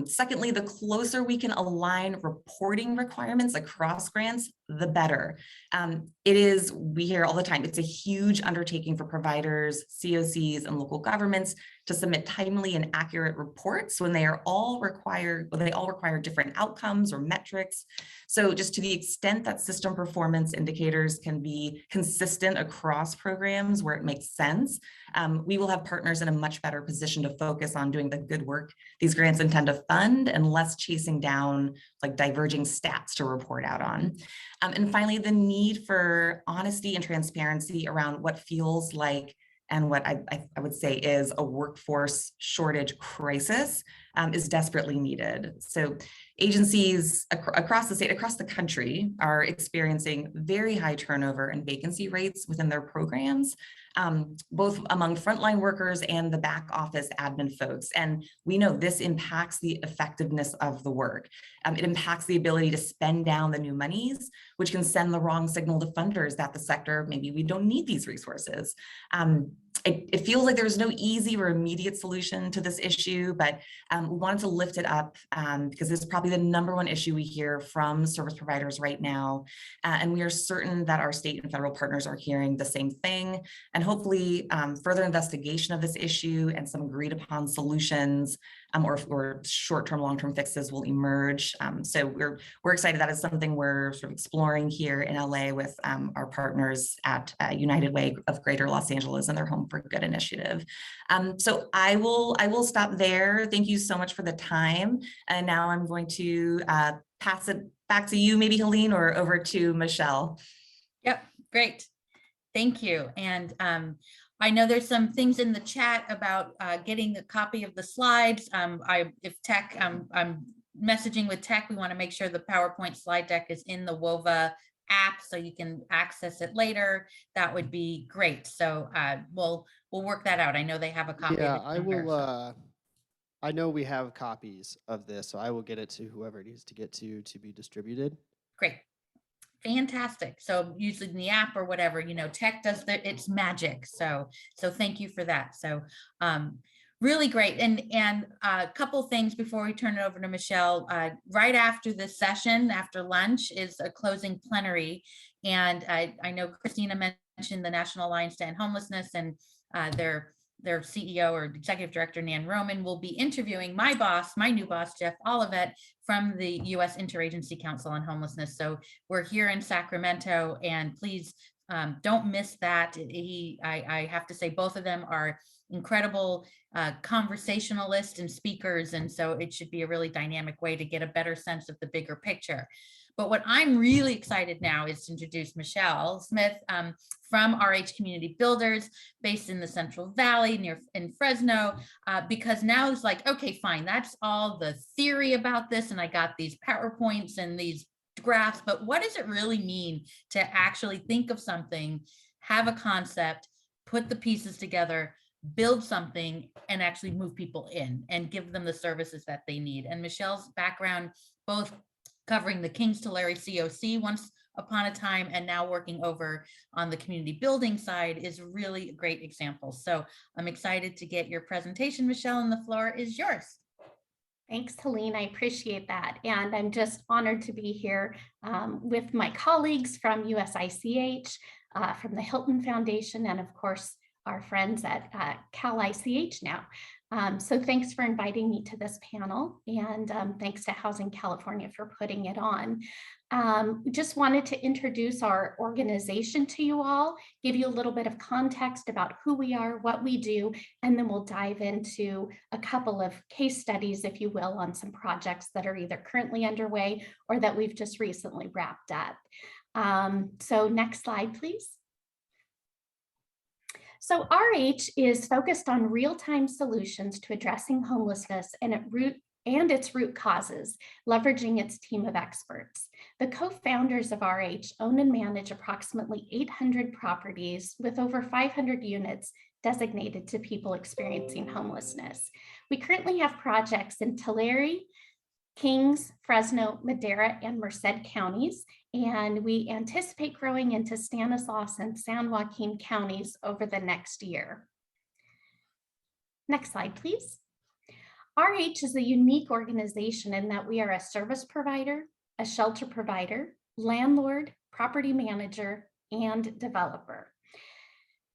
Speaker 3: Secondly, the closer we can align reporting requirements across grants, the better. We hear all the time, it's a huge undertaking for providers, COCs, and local governments to submit timely and accurate reports when they all require different outcomes or metrics. So just to the extent that system performance indicators can be consistent across programs where it makes sense, we will have partners in a much better position to focus on doing the good work these grants intend to fund and less chasing down like diverging stats to report out on. And finally, the need for honesty and transparency around what feels like and what I would say is a workforce shortage crisis is desperately needed. So agencies across the state, across the country are experiencing very high turnover and vacancy rates within their programs, both among frontline workers and the back office admin folks. And we know this impacts the effectiveness of the work. It impacts the ability to spend down the new monies, which can send the wrong signal to funders that the sector, maybe we don't need these resources. It feels like there's no easy or immediate solution to this issue, but we wanted to lift it up because it's probably the #1 issue we hear from service providers right now. And we are certain that our state and federal partners are hearing the same thing. And hopefully further investigation of this issue and some agreed upon solutions or short-term, long-term fixes will emerge. So we're excited. That is something we're sort of exploring here in LA with our partners at United Way of Greater Los Angeles and their Home for Good initiative. So I will stop there. Thank you so much for the time. And now I'm going to pass it back to you, maybe Helene, or over to Michelle.
Speaker 1: Yep, great. Thank you. And I know there's some things in the chat about getting a copy of the slides. If tech, I'm messaging with tech. We want to make sure the PowerPoint slide deck is in the WOVA app so you can access it later. That would be great. So we'll work that out. I know they have a copy.
Speaker 4: Yeah,
Speaker 1: of it
Speaker 4: I will.
Speaker 1: here, so.
Speaker 4: I know we have copies of this, so I will get it to whoever it needs to get to be distributed.
Speaker 1: Great. Fantastic. So using the app or whatever, tech does its magic. So thank you for that. So really great. And a couple things before we turn it over to Michelle. Right after this session, after lunch, is a closing plenary. And I know Christina mentioned the National Alliance to End Homelessness, and their CEO or executive director, Nan Roman, will be interviewing my new boss, Jeff Olivet, from the U.S. Interagency Council on Homelessness. So we're here in Sacramento, and please Don't miss that. I have to say both of them are incredible conversationalists and speakers. And so it should be a really dynamic way to get a better sense of the bigger picture. But what I'm really excited now is to introduce Michelle Smith from RH Community Builders, based in the Central Valley in Fresno, because now it's like, okay, fine, that's all the theory about this. And I got these PowerPoints and these graphs, but what does it really mean to actually think of something, have a concept, put the pieces together, build something, and actually move people in and give them the services that they need? And Michelle's background, both covering the Kings Tulare COC once upon a time and now working over on the community building side, is really a great example. So I'm excited to get your presentation, Michelle, and the floor is yours.
Speaker 5: Thanks, Helene. I appreciate that. And I'm just honored to be here with my colleagues from USICH, from the Hilton Foundation, and of course, our friends at Cal ICH now. So thanks for inviting me to this panel, and thanks to Housing California for putting it on. Just wanted to introduce our organization to you all, give you a little bit of context about who we are, what we do, and then we'll dive into a couple of case studies, if you will, on some projects that are either currently underway or that we've just recently wrapped up. So next slide, please. So RH is focused on real-time solutions to addressing homelessness and its root causes, leveraging its team of experts. The co-founders of RH own and manage approximately 800 properties with over 500 units designated to people experiencing homelessness. We currently have projects in Tulare, Kings, Fresno, Madera, and Merced counties, and we anticipate growing into Stanislaus and San Joaquin counties over the next year. Next slide, please. RH is a unique organization in that we are a service provider, a shelter provider, landlord, property manager, and developer.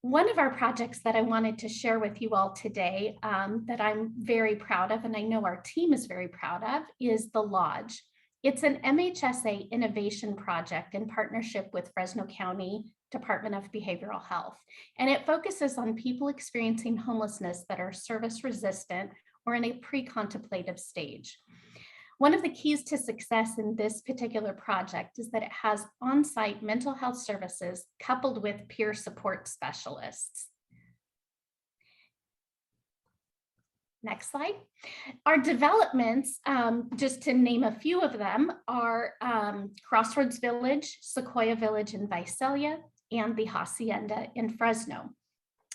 Speaker 5: One of our projects that I wanted to share with you all today that I'm very proud of, and I know our team is very proud of, is The Lodge. It's an MHSA innovation project in partnership with Fresno County Department of Behavioral Health. And it focuses on people experiencing homelessness that are service resistant or in a pre-contemplative stage. One of the keys to success in this particular project is that it has on-site mental health services coupled with peer support specialists. Next slide. Our developments, just to name a few of them, are Crossroads Village, Sequoia Village in Visalia, and the Hacienda in Fresno.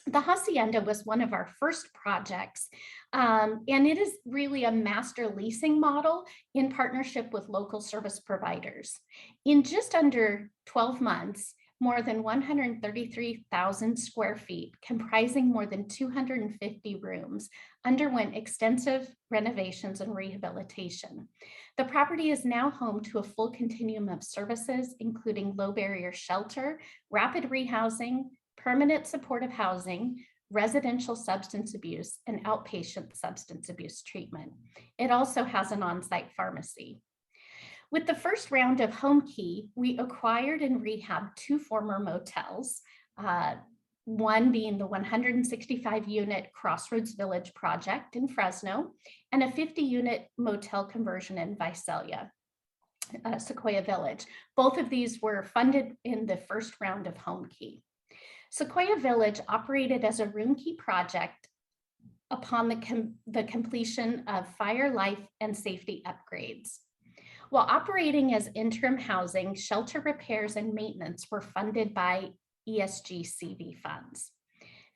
Speaker 5: The Hacienda was one of our first projects, and it is really a master leasing model in partnership with local service providers. In just under 12 months, more than 133,000 square feet, comprising more than 250 rooms, underwent extensive renovations and rehabilitation. The property is now home to a full continuum of services, including low barrier shelter, rapid rehousing, permanent supportive housing, residential substance abuse, and outpatient substance abuse treatment. It also has an on-site pharmacy. With the first round of Home Key, we acquired and rehabbed 2 former motels, one being the 165-unit Crossroads Village project in Fresno, and a 50-unit motel conversion in Visalia, Sequoia Village. Both of these were funded in the first round of Home Key. Sequoia Village operated as a room key project upon the completion of fire, life, and safety upgrades. While operating as interim housing, shelter repairs and maintenance were funded by ESG CV funds.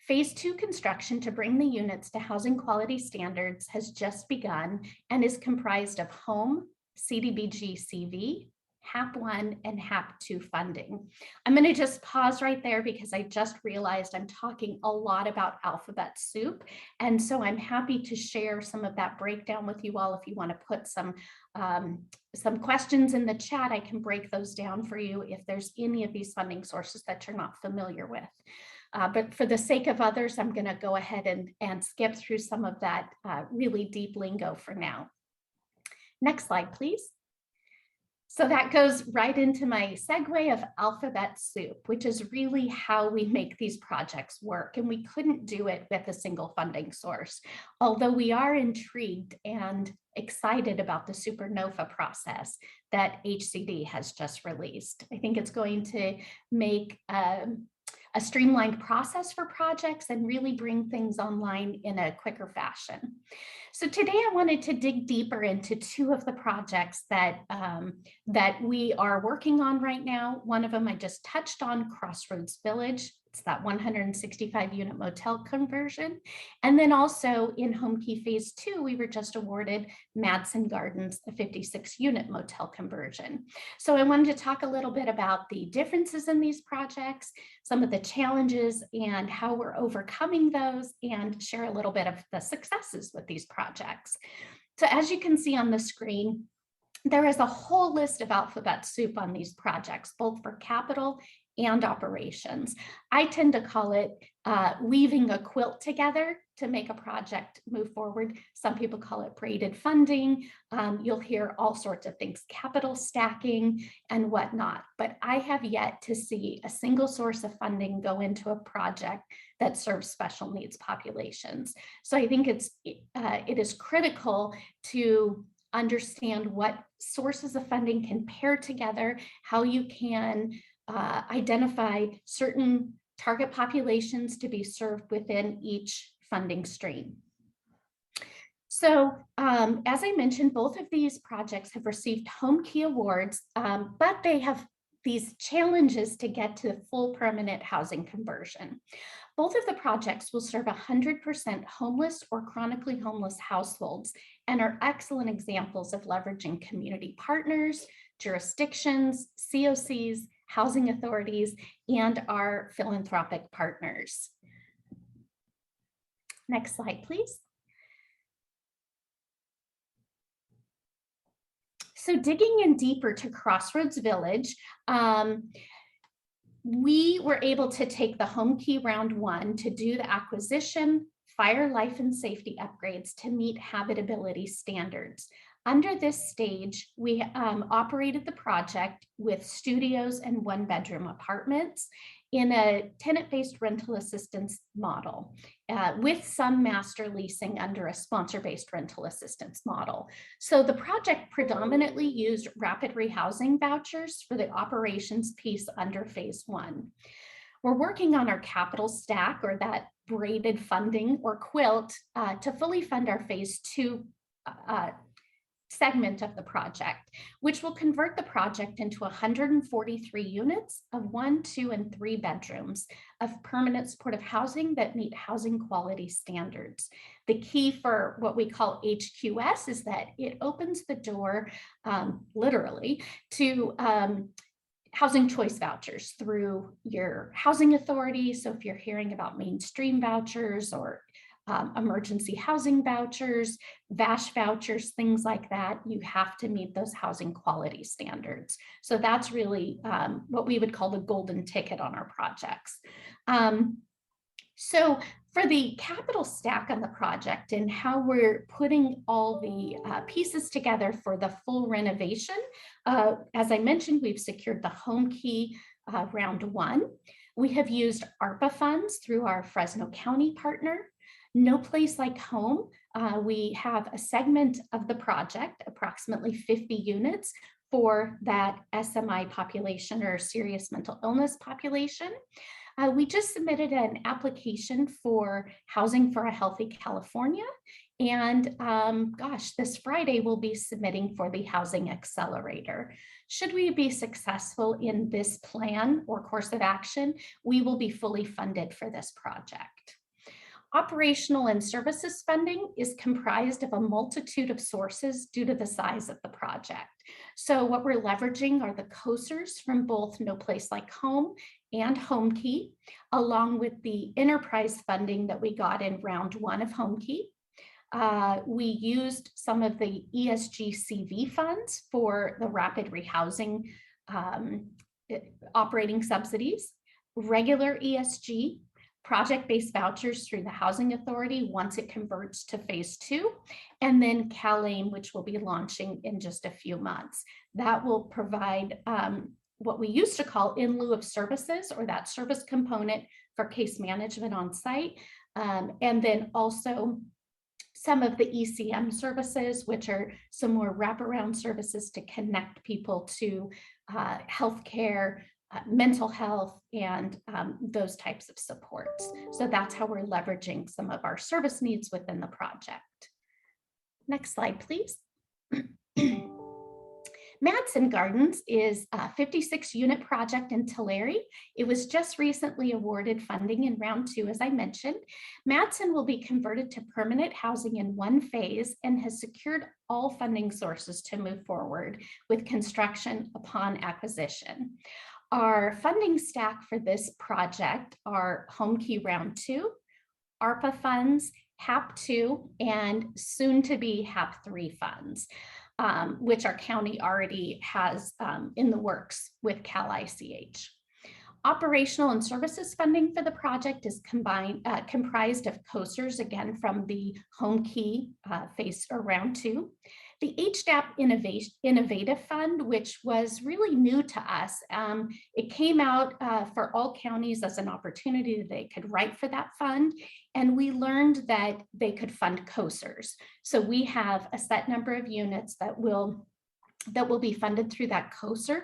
Speaker 5: Phase 2 construction to bring the units to housing quality standards has just begun and is comprised of home, CDBG CV, HAP 1 and HAP 2 funding. I'm going to just pause right there because I just realized I'm talking a lot about alphabet soup. And so I'm happy to share some of that breakdown with you all. If you want to put some questions in the chat, I can break those down for you if there's any of these funding sources that you're not familiar with. But for the sake of others, I'm going to go ahead and skip through some of that really deep lingo for now. Next slide, please. So that goes right into my segue of alphabet soup, which is really how we make these projects work. And we couldn't do it with a single funding source, although we are intrigued and excited about the Supernova process that HCD has just released. I think it's going to make a streamlined process for projects and really bring things online in a quicker fashion. So today I wanted to dig deeper into two of the projects that we are working on right now. One of them I just touched on, Crossroads Village. It's that 165 unit motel conversion. And then also in Home Key Phase 2, we were just awarded Madsen Gardens, a 56 unit motel conversion. So I wanted to talk a little bit about the differences in these projects, some of the challenges and how we're overcoming those, and share a little bit of the successes with these projects. So as you can see on the screen, there is a whole list of alphabet soup on these projects, both for capital and operations. I tend to call it weaving a quilt together to make a project move forward. Some people call it braided funding. You'll hear all sorts of things, capital stacking and whatnot, but I have yet to see a single source of funding go into a project that serves special needs populations. So I think it is critical to understand what sources of funding can pair together, how you can identify certain target populations to be served within each funding stream. So as I mentioned, both of these projects have received Home Key awards, but they have these challenges to get to full permanent housing conversion. Both of the projects will serve 100% homeless or chronically homeless households and are excellent examples of leveraging community partners, jurisdictions, COCs, housing authorities, and our philanthropic partners. Next slide, please. So digging in deeper to Crossroads Village, we were able to take the Home Key round 1 to do the acquisition, fire, life, and safety upgrades to meet habitability standards. Under this stage, we operated the project with studios and 1-bedroom apartments in a tenant-based rental assistance model with some master leasing under a sponsor-based rental assistance model. So the project predominantly used rapid rehousing vouchers for the operations piece under Phase 1. We're working on our capital stack, or that braided funding or quilt, to fully fund our Phase 2 segment of the project, which will convert the project into 143 units of 1, 2, and 3 bedrooms of permanent supportive housing that meet housing quality standards. The key for what we call HQS is that it opens the door, literally, to housing choice vouchers through your housing authority. So if you're hearing about mainstream vouchers or emergency housing vouchers, VASH vouchers, things like that, you have to meet those housing quality standards. So that's really what we would call the golden ticket on our projects. So for the capital stack on the project and how we're putting all the pieces together for the full renovation, as I mentioned, we've secured the Home Key round 1. We have used ARPA funds through our Fresno County partner. No Place Like Home, we have a segment of the project, approximately 50 units for that SMI population or serious mental illness population. We just submitted an application for Housing for a Healthy California. And gosh, this Friday we'll be submitting for the Housing Accelerator. Should we be successful in this plan or course of action, we will be fully funded for this project. Operational and services funding is comprised of a multitude of sources due to the size of the project. So what we're leveraging are the COSERs from both No Place Like Home and Home Key, along with the enterprise funding that we got in round 1 of Home Key. We used some of the ESG CV funds for the rapid rehousing operating subsidies, regular ESG, project-based vouchers through the Housing Authority once it converts to phase 2, and then CalAIM, which will be launching in just a few months. That will provide what we used to call in lieu of services, or that service component for case management on site, and then also some of the ECM services, which are some more wraparound services to connect people to healthcare, mental health, and those types of supports. So that's how we're leveraging some of our service needs within the project. Next slide, please. Madsen Gardens is a 56-unit project in Tulare. It was just recently awarded funding in round 2, as I mentioned. Madsen will be converted to permanent housing in one phase and has secured all funding sources to move forward with construction upon acquisition. Our funding stack for this project are Home Key Round 2, ARPA funds, HAP 2, and soon to be HAP 3 funds. Which our county already has in the works with Cal ICH. Operational and services funding for the project is comprised of COSRs, again, from the Home Key phase or round 2. The HDAP Innovative Fund, which was really new to us. It came out for all counties as an opportunity that they could write for that fund. And we learned that they could fund COSRs. So we have a set number of units that will be funded through that COSR.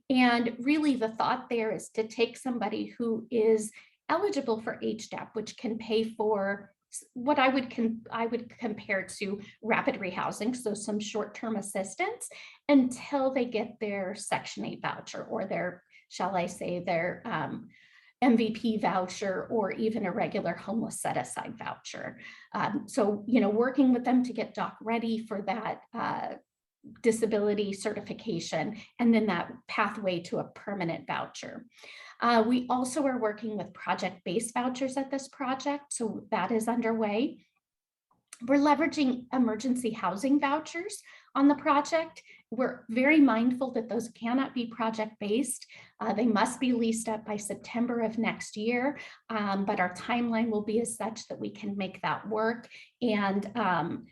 Speaker 5: And really the thought there is to take somebody who is eligible for HDAP, which can pay for what I would compare to rapid rehousing, so some short-term assistance until they get their Section 8 voucher, or their, shall I say, their MVP voucher, or even a regular homeless set-aside voucher. So, working with them to get doc ready for that disability certification, and then that pathway to a permanent voucher. We also are working with project-based vouchers at this project, so that is underway. We're leveraging emergency housing vouchers on the project. We're very mindful that those cannot be project-based. They must be leased up by September of next year, but our timeline will be as such that we can make that work and,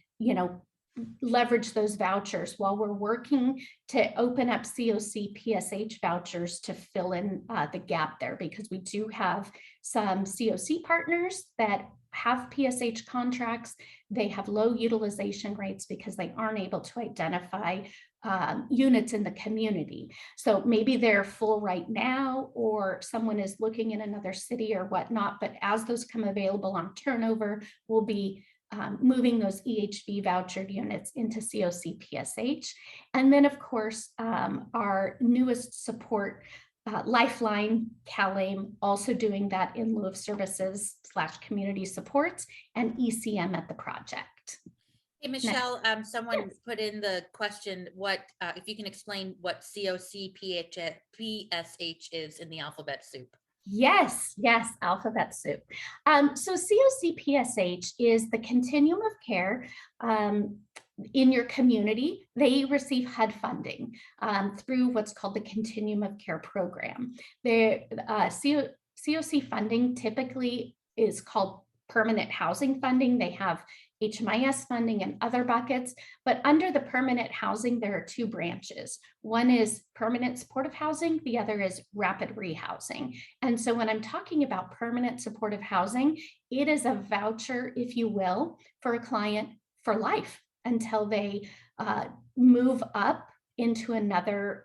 Speaker 5: leverage those vouchers while we're working to open up COC PSH vouchers to fill in the gap there, because we do have some COC partners that have PSH contracts. They have low utilization rates because they aren't able to identify units in the community. So maybe they're full right now, or someone is looking in another city or whatnot, but as those come available on turnover, we'll be moving those EHV vouchered units into COC PSH. And then of course, our newest support, Lifeline, CalAIM, also doing that in lieu of services / community supports, and ECM at the project.
Speaker 1: Hey, Michelle, someone put in the question, what if you can explain what COC PSH is in the alphabet soup?
Speaker 5: Yes, alphabet soup. So COC PSH is the continuum of care in your community. They receive HUD funding through what's called the Continuum of Care program. The COC funding typically is called permanent housing funding. They have HMIS funding and other buckets, but under the permanent housing, there are 2 branches. One is permanent supportive housing, the other is rapid rehousing. And so when I'm talking about permanent supportive housing, it is a voucher, if you will, for a client for life until they move up into another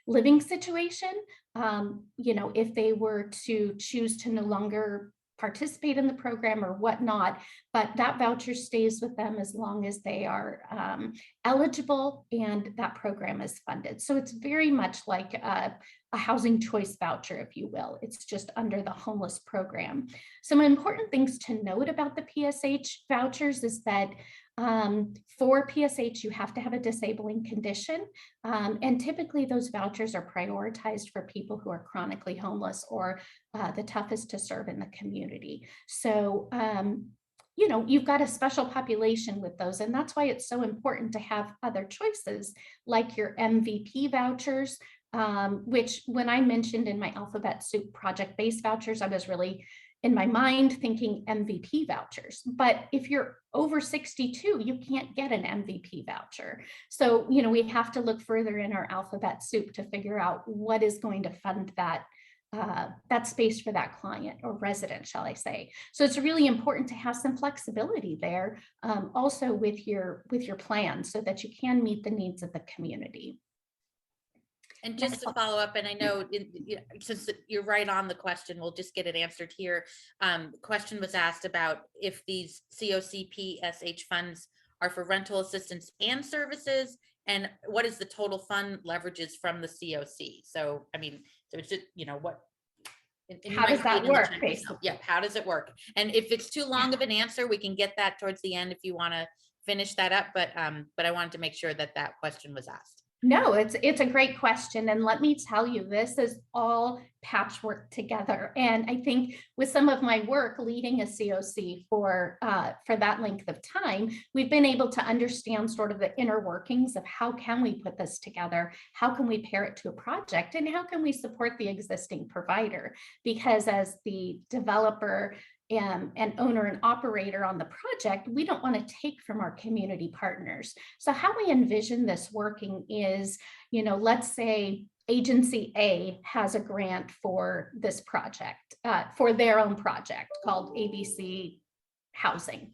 Speaker 5: living situation. If they were to choose to no longer participate in the program or whatnot, but that voucher stays with them as long as they are eligible and that program is funded. So it's very much like a housing choice voucher, if you will. It's just under the homeless program. Some important things to note about the PSH vouchers is that for PSH, you have to have a disabling condition. And typically those vouchers are prioritized for people who are chronically homeless or the toughest to serve in the community. So, you've got a special population with those, and that's why it's so important to have other choices like your MVP vouchers, which when I mentioned in my alphabet soup project-based vouchers, I was really in my mind thinking MVP vouchers. But if you're over 62, you can't get an MVP voucher. So, we have to look further in our alphabet soup to figure out what is going to fund that space for that client or resident, shall I say. So it's really important to have some flexibility there, also with your plan, so that you can meet the needs of the community.
Speaker 1: And just to follow up, and I know since you're right on the question, we'll just get it answered here. The question was asked about if these COCPSH funds are for rental assistance and services, and what is the total fund leverages from the COC? So, I mean, so it's just, what.
Speaker 5: How does that work, basically?
Speaker 1: Yeah, how does it work? And if it's too long of an answer, we can get that towards the end if you want to finish that up. But I wanted to make sure that that question was asked.
Speaker 5: No, it's a great question. And let me tell you, this is all patchwork together. And I think with some of my work leading a COC for that length of time, we've been able to understand sort of the inner workings of how can we put this together? How can we pair it to a project? And how can we support the existing provider? Because as the developer and owner and operator on the project, we don't want to take from our community partners. So how we envision this working is, let's say agency A has a grant for this project, for their own project called ABC Housing,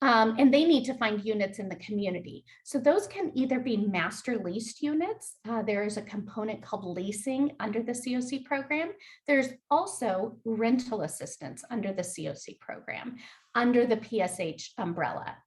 Speaker 5: and they need to find units in the community. So those can either be master leased units. There is a component called leasing under the COC program. There's also rental assistance under the COC program, under the PSH umbrella.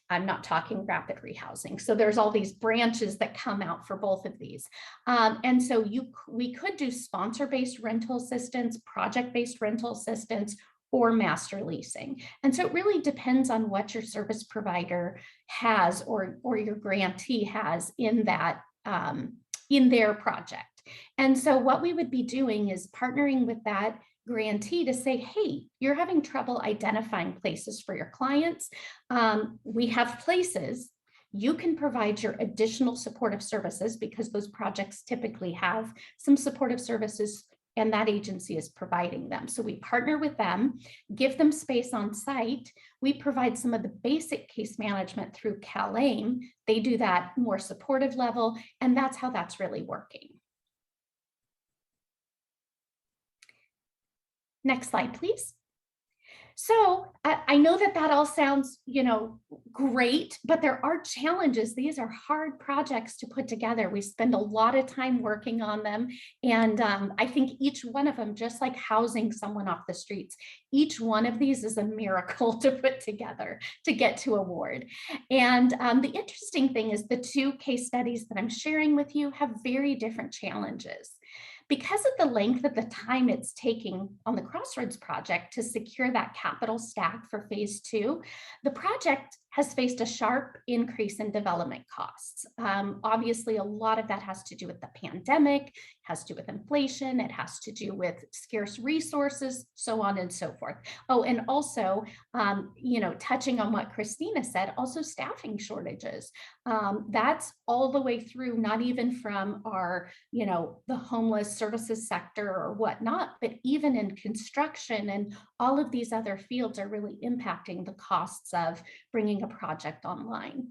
Speaker 5: I'm not talking rapid rehousing. So there's all these branches that come out for both of these. And so we could do sponsor-based rental assistance, project-based rental assistance, or master leasing. And so it really depends on what your service provider has or your grantee has in that in their project. And so what we would be doing is partnering with that grantee to say, hey, you're having trouble identifying places for your clients. We have places. You can provide your additional supportive services, because those projects typically have some supportive services and that agency is providing them. So we partner with them, give them space on site. We provide some of the basic case management through CalAIM. They do that more supportive level, and that's how that's really working. Next slide, please. So I know that all sounds, great, but there are challenges. These are hard projects to put together. We spend a lot of time working on them. And I think each one of them, just like housing someone off the streets, each one of these is a miracle to put together to get to award. And the interesting thing is the two case studies that I'm sharing with you have very different challenges. Because of the length of the time it's taking on the Crossroads project to secure that capital stack for phase 2, the project has faced a sharp increase in development costs. Obviously, a lot of that has to do with the pandemic, has to do with inflation, it has to do with scarce resources, so on and so forth. Oh, and also, touching on what Christina said, also staffing shortages. That's all the way through, not even from our, the homeless services sector or whatnot, but even in construction and all of these other fields are really impacting the costs of bringing a project online.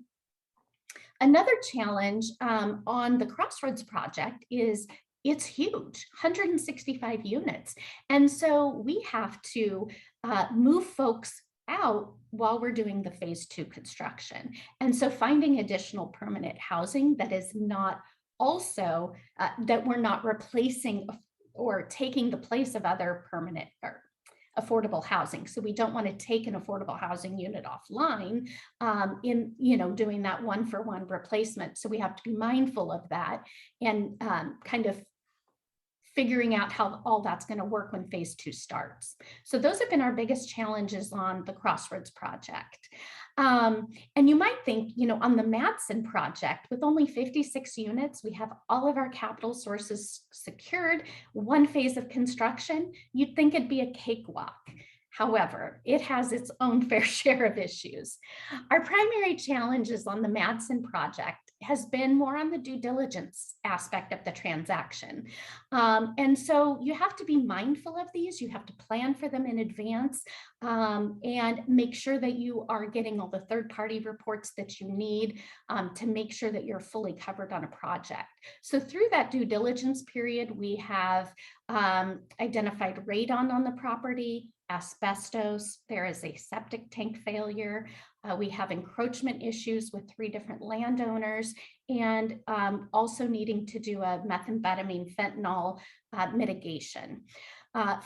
Speaker 5: Another challenge on the Crossroads project is it's huge, 165 units. And so we have to move folks out while we're doing the phase 2 construction. And so finding additional permanent housing that is not also, that we're not replacing or taking the place of other permanent or affordable housing. So we don't want to take an affordable housing unit offline in, doing that 1-for-1 replacement. So we have to be mindful of that and kind of figuring out how all that's going to work when phase 2 starts. So those have been our biggest challenges on the Crossroads project. And you might think, on the Madsen project, with only 56 units, we have all of our capital sources secured, one phase of construction, you'd think it'd be a cakewalk. However, it has its own fair share of issues. Our primary challenges on the Madsen project has been more on the due diligence aspect of the transaction. And so you have to be mindful of these. You have to plan for them in advance and make sure that you are getting all the third-party reports that you need to make sure that you're fully covered on a project. So through that due diligence period, we have identified radon on the property, asbestos, there is a septic tank failure, we have encroachment issues with 3 different landowners, and also needing to do a methamphetamine fentanyl mitigation.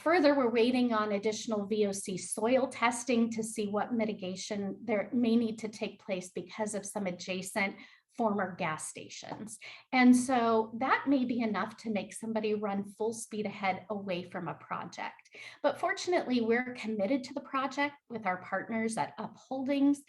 Speaker 5: Further, we're waiting on additional VOC soil testing to see what mitigation there may need to take place because of some adjacent former gas stations. And so that may be enough to make somebody run full speed ahead away from a project. But fortunately, we're committed to the project with our partners at Up Holdings.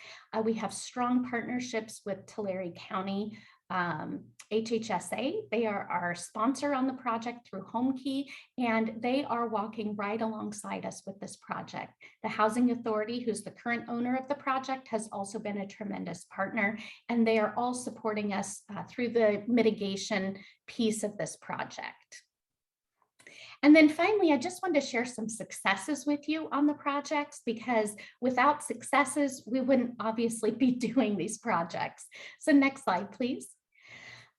Speaker 5: We have strong partnerships with Tulare County HHSA. They are our sponsor on the project through HomeKey, and they are walking right alongside us with this project. The Housing Authority, who's the current owner of the project, has also been a tremendous partner, and they are all supporting us through the mitigation piece of this project. And then finally, I just wanted to share some successes with you on the projects, because without successes, we wouldn't obviously be doing these projects. So next slide, please.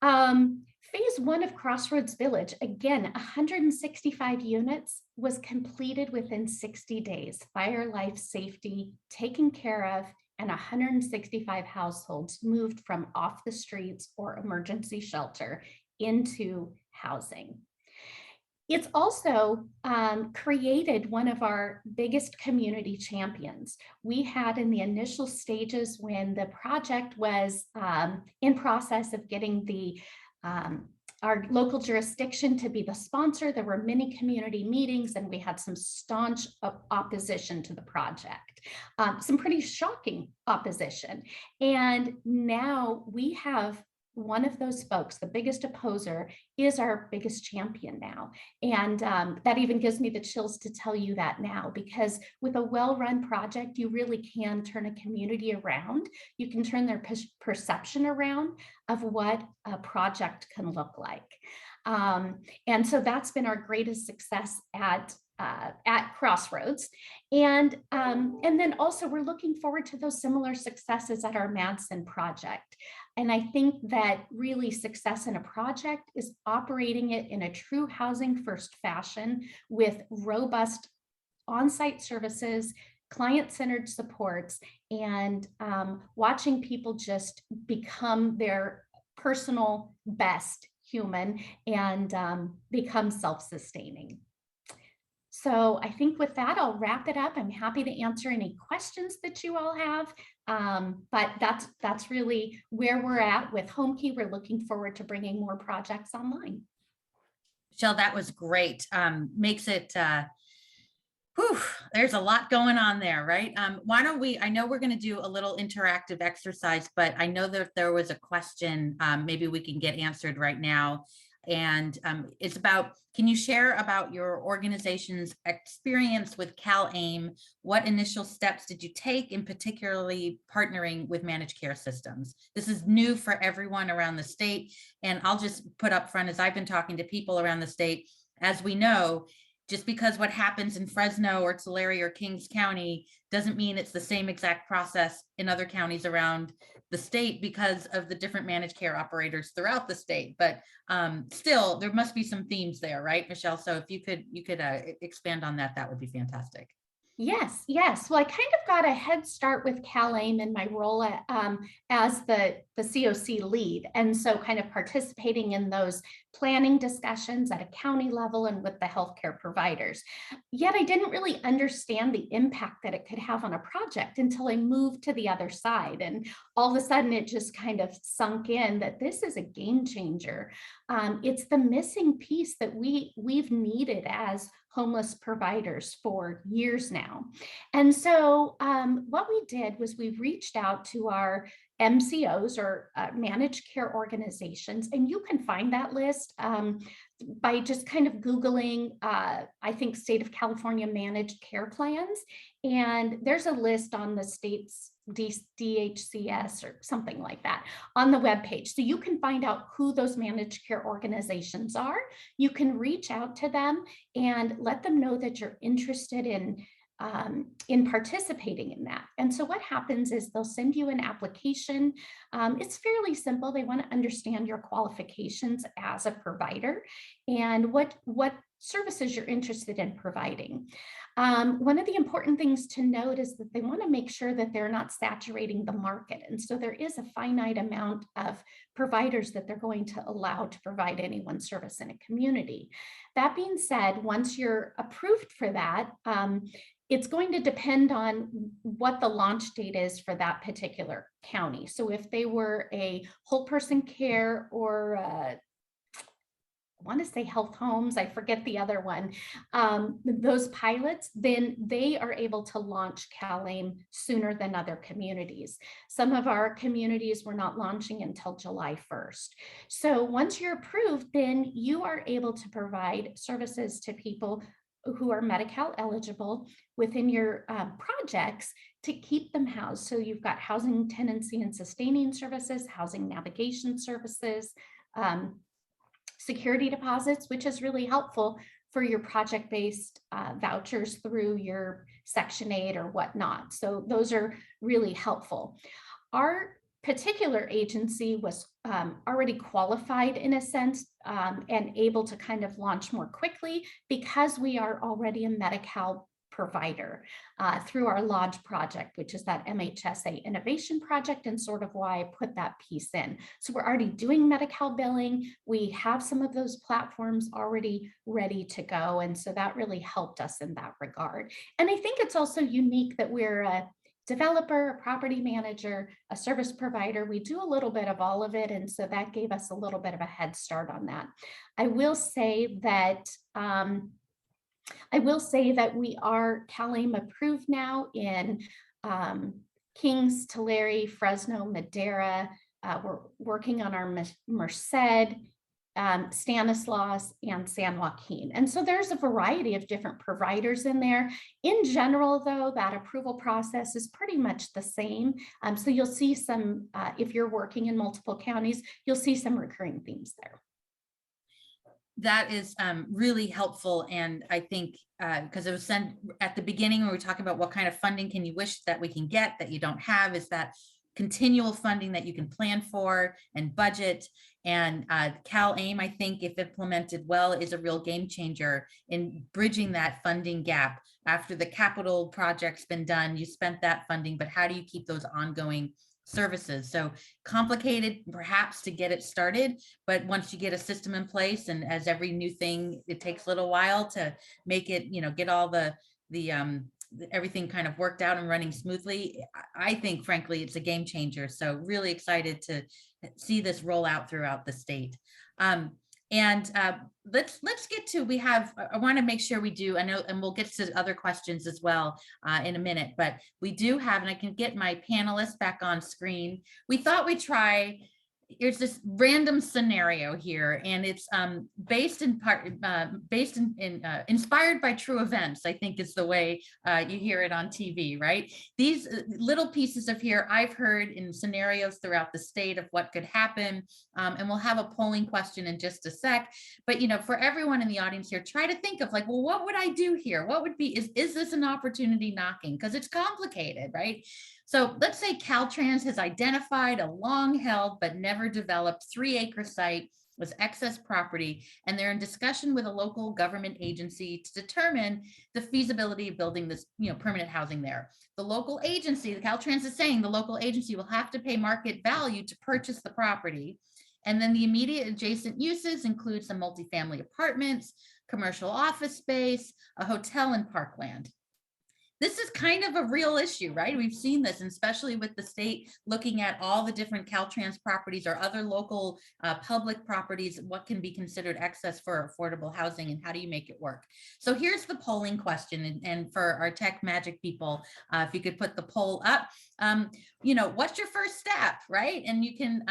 Speaker 5: Phase 1 of Crossroads Village, again, 165 units, was completed within 60 days. Fire, life, safety taken care of, and 165 households moved from off the streets or emergency shelter into housing. It's also created one of our biggest community champions. We had in the initial stages when the project was in process of getting the our local jurisdiction to be the sponsor, there were many community meetings and we had some staunch opposition to the project, some pretty shocking opposition. And now we have one of those folks, the biggest opposer, is our biggest champion now. And that even gives me the chills to tell you that now, because with a well-run project, you really can turn a community around. You can turn their perception around of what a project can look like. And so that's been our greatest success at Crossroads. And then also we're looking forward to those similar successes at our Madsen project. And I think that really success in a project is operating it in a true housing first fashion with robust on-site services, client-centered supports, and watching people just become their personal best human and become self-sustaining. So I think with that, I'll wrap it up. I'm happy to answer any questions that you all have. But that's really where we're at with HomeKey. We're looking forward to bringing more projects online.
Speaker 1: Michelle, that was great. Makes it, there's a lot going on there, right? Why don't we, I know we're going to do a little interactive exercise, but I know that there was a question maybe we can get answered right now. And it's about, can you share about your organization's experience with CalAIM? What initial steps did you take in particularly partnering with managed care systems? This is new for everyone around the state. And I'll just put up front, as I've been talking to people around the state, as we know, just because what happens in Fresno or Tulare or Kings County doesn't mean it's the same exact process in other counties around the state because of the different managed care operators throughout the state. But still, there must be some themes there, right, Michelle? So if you could expand on that, that would be fantastic.
Speaker 5: Yes. Well, I kind of got a head start with CalAIM in my role as the COC lead. And so kind of participating in those planning discussions at a county level and with the healthcare providers. Yet I didn't really understand the impact that it could have on a project until I moved to the other side. And all of a sudden it just kind of sunk in that this is a game changer. It's the missing piece that we've needed as homeless providers for years now. And so what we did was we reached out to our MCOs or managed care organizations, and you can find that list by just kind of Googling, I think, State of California managed care plans. And there's a list on the state's DHCS or something like that on the webpage. So you can find out who those managed care organizations are. You can reach out to them and let them know that you're interested in participating in that. And so what happens is they'll send you an application. It's fairly simple. They want to understand your qualifications as a provider and what services you're interested in providing. One of the important things to note is that they want to make sure that they're not saturating the market. And so there is a finite amount of providers that they're going to allow to provide any one service in a community. That being said, once you're approved for that, it's going to depend on what the launch date is for that particular county. So if they were a whole person care or I want to say health homes, I forget the other one, those pilots, then they are able to launch CalAIM sooner than other communities. Some of our communities were not launching until July 1st. So once you're approved, then you are able to provide services to people who are Medi-Cal eligible within your projects to keep them housed. So you've got housing tenancy and sustaining services, housing navigation services, security deposits, which is really helpful for your project-based vouchers through your Section 8 or whatnot. So those are really helpful. Our particular agency was already qualified in a sense and able to kind of launch more quickly because we are already a Medi-Cal provider through our Lodge project, which is that MHSA innovation project, and sort of why I put that piece in. So we're already doing Medi-Cal billing. We have some of those platforms already ready to go. And so that really helped us in that regard. And I think it's also unique that we're a developer, a property manager, a service provider. We do a little bit of all of it. And so that gave us a little bit of a head start on that. I will say that we are CalAIM approved now in Kings, Tulare, Fresno, Madera. We're working on our Merced, Stanislaus, and San Joaquin. And so there's a variety of different providers in there. In general, though, that approval process is pretty much the same. So you'll see some, if you're working in multiple counties, you'll see some recurring themes there.
Speaker 1: That is really helpful. And I think because it was sent at the beginning when we were talking about what kind of funding can you wish that we can get that you don't have, is that continual funding that you can plan for and budget. And CalAIM, I think, if implemented well, is a real game changer in bridging that funding gap. After the capital project's been done, you spent that funding, but how do you keep those ongoing services? So complicated perhaps to get it started, but once you get a system in place, and as every new thing, it takes a little while to make it, get all the everything kind of worked out and running smoothly. I think, frankly, it's a game changer. So really excited to see this roll out throughout the state. And let's get to, I want to make sure we do, I know, and we'll get to other questions as well in a minute, but we do have, and I can get my panelists back on screen. We thought we'd try, here's this random scenario here, and it's inspired by true events, I think is the way you hear it on TV, right? These little pieces of here I've heard in scenarios throughout the state of what could happen, and we'll have a polling question in just a sec. But for everyone in the audience here, try to think of well, what would I do here? What would be, is this an opportunity knocking? Because it's complicated, right? So let's say Caltrans has identified a long-held but never developed 3-acre site with excess property, and they're in discussion with a local government agency to determine the feasibility of building this, permanent housing there. The local agency, the Caltrans is saying the local agency will have to pay market value to purchase the property. And then the immediate adjacent uses include some multifamily apartments, commercial office space, a hotel, and parkland. This is kind of a real issue, right? We've seen this, and especially with the state looking at all the different Caltrans properties or other local public properties, what can be considered excess for affordable housing, and how do you make it work? So here's the polling question, and for our tech magic people, if you could put the poll up, what's your first step, right? And you can,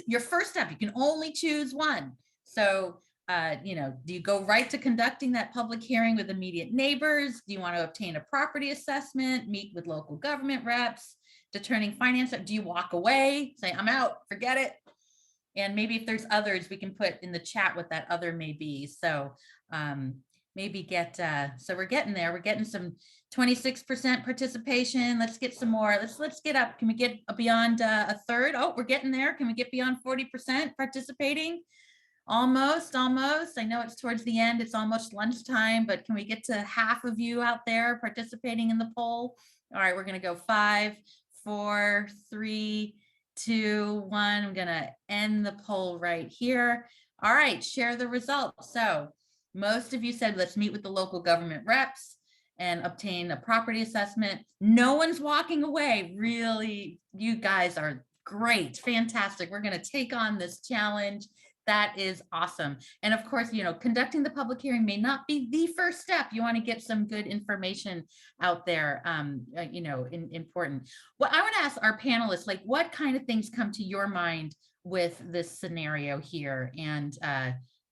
Speaker 1: your first step, you can only choose one. So do you go right to conducting that public hearing with immediate neighbors? Do you want to obtain a property assessment, meet with local government reps, to turning finance? Do you walk away, say, I'm out, forget it? And maybe if there's others, we can put in the chat what that other may be. So maybe get, so we're getting there. We're getting some 26% participation. Let's get some more. Let's get up. Can we get beyond a third? Oh, we're getting there. Can we get beyond 40% participating? Almost. I know it's towards the end. It's almost lunchtime, but can we get to half of you out there participating in the poll? All right, we're going to go 5, 4, 3, 2, 1. I'm going to end the poll right here. All right, share the results. So most of you said, let's meet with the local government reps and obtain a property assessment. No one's walking away. Really, you guys are great. Fantastic. We're going to take on this challenge. That is awesome. And of course, conducting the public hearing may not be the first step. You want to get some good information out there, important. Well, I want to ask our panelists, like, what kind of things come to your mind with this scenario here? And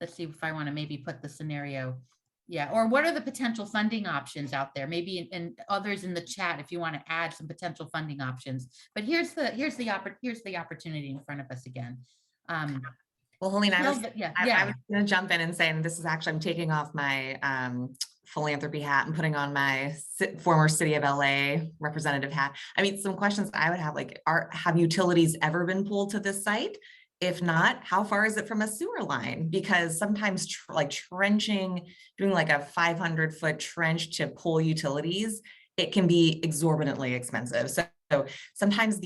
Speaker 1: let's see if I want to maybe put the scenario. Yeah, or what are the potential funding options out there? Maybe and others in the chat if you want to add some potential funding options. But here's the opportunity in front of us again.
Speaker 3: Well, Helene, I was
Speaker 1: yeah.
Speaker 3: going to jump in and say, and this is actually, I'm taking off my philanthropy hat and putting on my former City of LA representative hat. I mean, some questions I would have, like, have utilities ever been pulled to this site? If not, how far is it from a sewer line? Because sometimes trenching, doing like a 500-foot trench to pull utilities, it can be exorbitantly expensive. So sometimes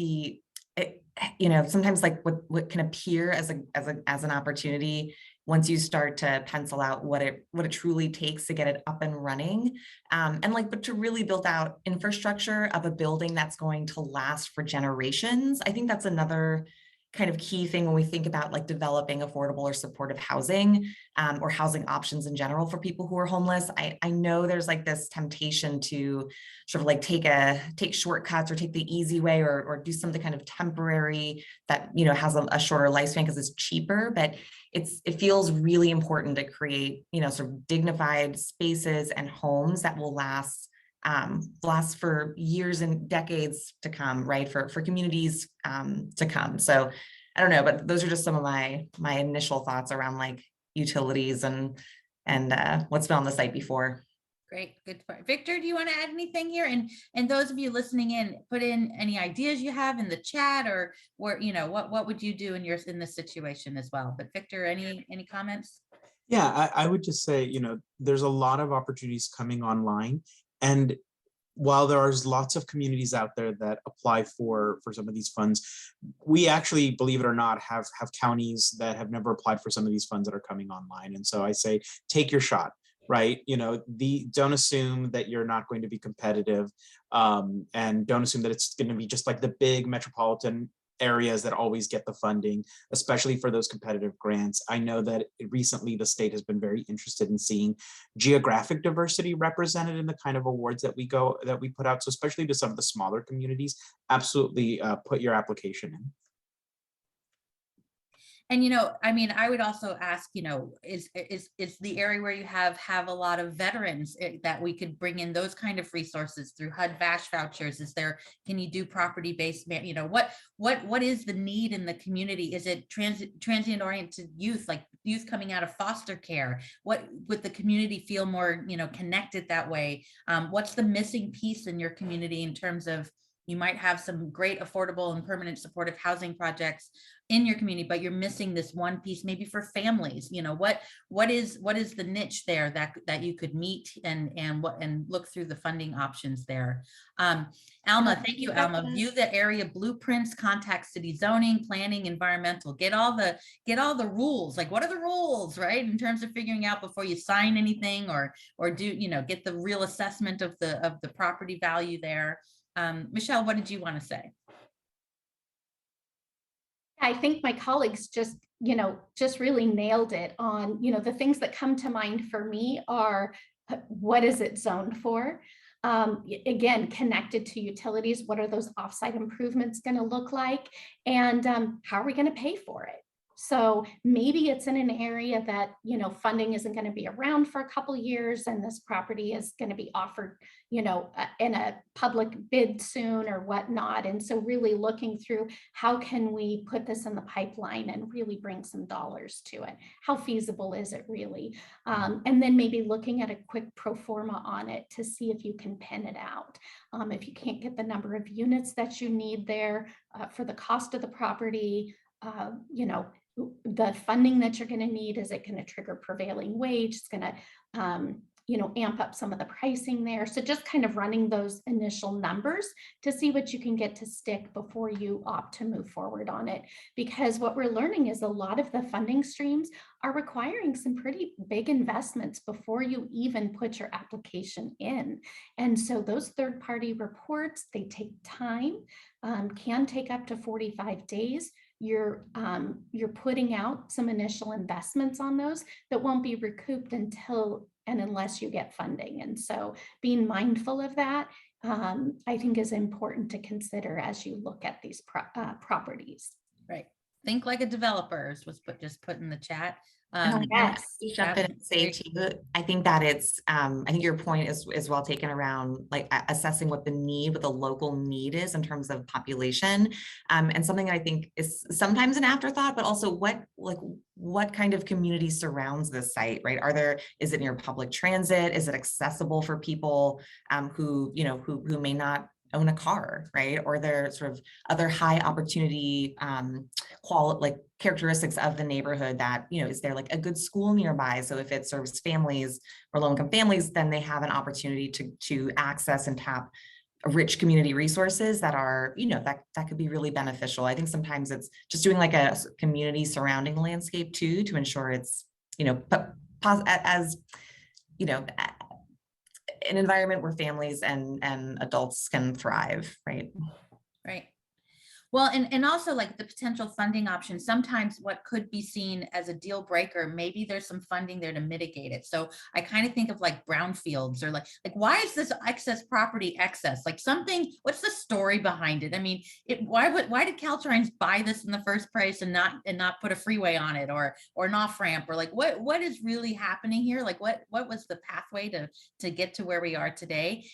Speaker 3: sometimes like what can appear as an opportunity, once you start to pencil out what it truly takes to get it up and running, but to really build out infrastructure of a building that's going to last for generations. I think that's another kind of key thing when we think about like developing affordable or supportive housing, or housing options in general for people who are homeless. I know there's like this temptation to sort of like take shortcuts or take the easy way, or do something kind of temporary that, has a shorter lifespan because it's cheaper, but it feels really important to create, sort of dignified spaces and homes that will last for years and decades to come, right? For communities to come. So I don't know, but those are just some of my initial thoughts around like utilities and what's been on the site before.
Speaker 1: Great, good part. Victor, do you want to add anything here? And those of you listening in, put in any ideas you have in the chat, or what would you do in this situation as well? But Victor, any comments?
Speaker 2: Yeah, I would just say, there's a lot of opportunities coming online. And while there are lots of communities out there that apply for some of these funds, we actually, believe it or not, have counties that have never applied for some of these funds that are coming online. And so I say, take your shot, right? Don't assume that you're not going to be competitive, and don't assume that it's going to be just like the big metropolitan areas that always get the funding, especially for those competitive grants. I know that recently the state has been very interested in seeing geographic diversity represented in the kind of awards that we put out. So especially to some of the smaller communities, absolutely put your application in.
Speaker 1: And, I would also ask, is the area where you have a lot of veterans that we could bring in those kind of resources through HUD-VASH vouchers? Can you do property-based, what is the need in the community? Is it transient-oriented youth, like youth coming out of foster care? What would the community feel more, connected that way? What's the missing piece in your community in terms of, you might have some great affordable and permanent supportive housing projects in your community, but you're missing this one piece, maybe for families. What is the niche there that you could meet and look through the funding options there. Alma, thank you, Alma. View the area blueprints, contact city zoning, planning, environmental. Get all the rules. Like, what are the rules, right? In terms of figuring out before you sign anything, or do get the real assessment of the property value there. Michelle, what did you want to say?
Speaker 5: I think my colleagues just really nailed it on, the things that come to mind for me are, what is it zoned for? Again, connected to utilities, what are those offsite improvements going to look like? And how are we going to pay for it? So maybe it's in an area that, you know, funding isn't going to be around for a couple years, and this property is going to be offered, you know, in a public bid soon or whatnot. And so really looking through, how can we put this in the pipeline and really bring some dollars to it? How feasible is it really? And then maybe looking at a quick pro forma on it to see if you can pin it out. If you can't get the number of units that you need there for the cost of the property, you know, the funding that you're going to need, is it going to trigger prevailing wage? It's going to, you know, amp up some of the pricing there. So just kind of running those initial numbers to see what you can get to stick before you opt to move forward on it. Because what we're learning is a lot of the funding streams are requiring some pretty big investments before you even put your application in. And so those third-party reports, they take time, can take up to 45 days. You're putting out some initial investments on those that won't be recouped until and unless you get funding. And so being mindful of that, I think, is important to consider as you look at these properties.
Speaker 1: Right. Think like a developer was just put in the chat.
Speaker 5: Yes.
Speaker 3: Jump in and say too, I think that it's, I think your point is well taken around like assessing what the local need is in terms of population. And something that I think is sometimes an afterthought, but also what kind of community surrounds this site, right? Is it near public transit? Is it accessible for people who may not own a car, right? Or there sort of other high opportunity characteristics of the neighborhood that, you know, is there like a good school nearby? So if it serves families or low-income families, then they have an opportunity to access and tap rich community resources that are, you know, that could be really beneficial. I think sometimes it's just doing like a community surrounding landscape too, to ensure it's, you know, as, you know, an environment where families and adults can thrive, right?
Speaker 1: Right. Well, and also like the potential funding options, sometimes what could be seen as a deal breaker, maybe there's some funding there to mitigate it. So I kind of think of like brownfields or like why is this excess property excess? Like something, what's the story behind it? I mean, why did Caltrans buy this in the first place and not put a freeway on it or an off ramp, or like what is really happening here? Like what was the pathway to get to where we are today?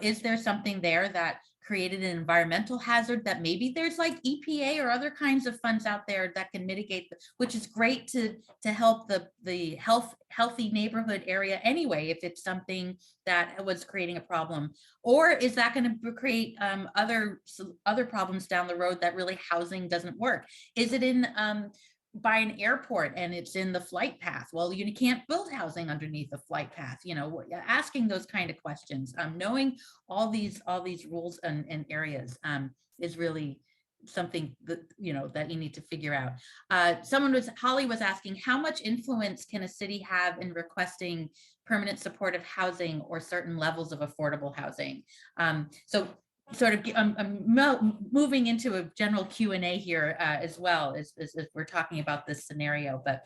Speaker 1: Is there something there that created an environmental hazard that maybe there's like EPA or other kinds of funds out there that can mitigate, which is great to help the healthy neighborhood area anyway, if it's something that was creating a problem? Or is that going to create other problems down the road that really housing doesn't work? Is it in by an airport and it's in the flight path? Well, you can't build housing underneath the flight path, you know, asking those kind of questions, knowing all these rules and areas is really something that, you know, that you need to figure out. Holly was asking, how much influence can a city have in requesting permanent supportive housing or certain levels of affordable housing? So sort of moving into a general Q&A here as well as we're talking about this scenario, but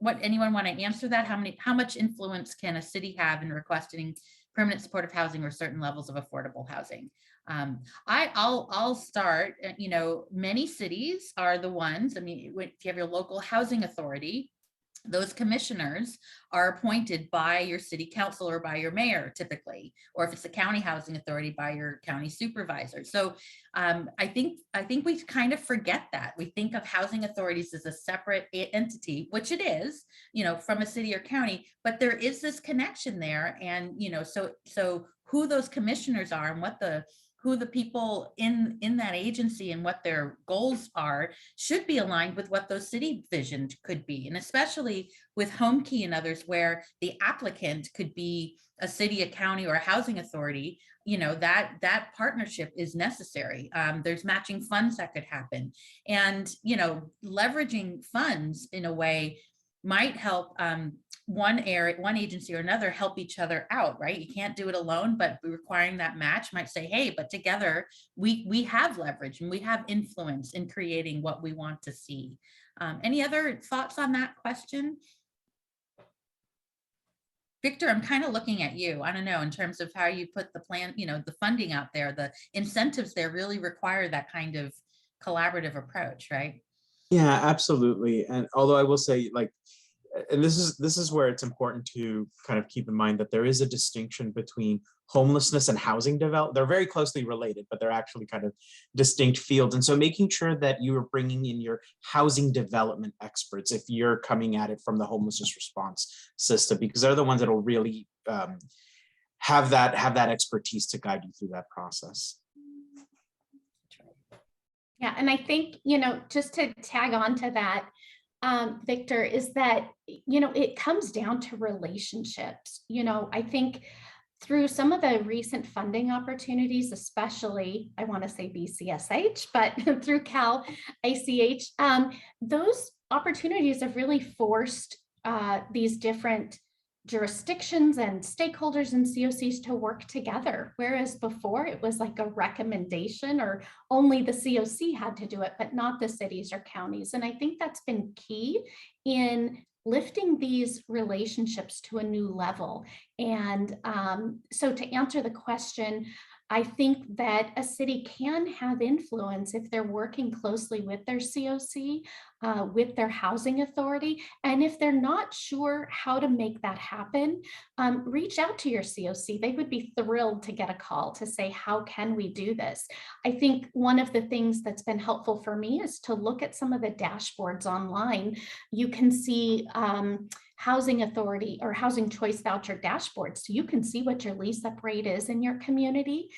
Speaker 1: what, anyone want to answer that? How much influence can a city have in requesting permanent supportive housing or certain levels of affordable housing? I'll start. You know, many cities are the ones, I mean, if you have your local housing authority, those commissioners are appointed by your city council or by your mayor typically, or if it's the county housing authority, by your county supervisor. So I think we kind of forget that. We think of housing authorities as a separate entity, which it is, you know, from a city or county, but there is this connection there. And, you know, so who those commissioners are and who the people in that agency and what their goals are should be aligned with what those city vision could be. And especially with Home Key and others, where the applicant could be a city, a county, or a housing authority, you know, that partnership is necessary. There's matching funds that could happen. And, you know, leveraging funds in a way might help one agency or another help each other out, right? You can't do it alone, but requiring that match might say, hey, but together we have leverage and we have influence in creating what we want to see. Any other thoughts on that question? Victor, I'm kind of looking at you. I don't know, in terms of how you put the plan, you know, the funding out there, the incentives there really require that kind of collaborative approach, right?
Speaker 2: Yeah, absolutely. And although I will say, like, and this is where it's important to kind of keep in mind that there is a distinction between homelessness and housing development. They're very closely related, but they're actually kind of distinct fields. And so making sure that you are bringing in your housing development experts if you're coming at it from the homelessness response system, because they're the ones that will really have that expertise to guide you through that process.
Speaker 5: Yeah, and I think, just to tag on to that, Victor, is that, it comes down to relationships. I think through some of the recent funding opportunities, especially, I want to say BCSH, but through Cal ICH, those opportunities have really forced these different jurisdictions and stakeholders and COCs to work together. Whereas before it was like a recommendation, or only the COC had to do it, but not the cities or counties. And I think that's been key in lifting these relationships to a new level. And so to answer the question, I think that a city can have influence if they're working closely with their COC, with their housing authority. And if they're not sure how to make that happen, reach out to your COC. They would be thrilled to get a call to say, how can we do this? I think one of the things that's been helpful for me is to look at some of the dashboards online. You can see housing authority or housing choice voucher dashboards. So you can see what your lease up rate is in your community.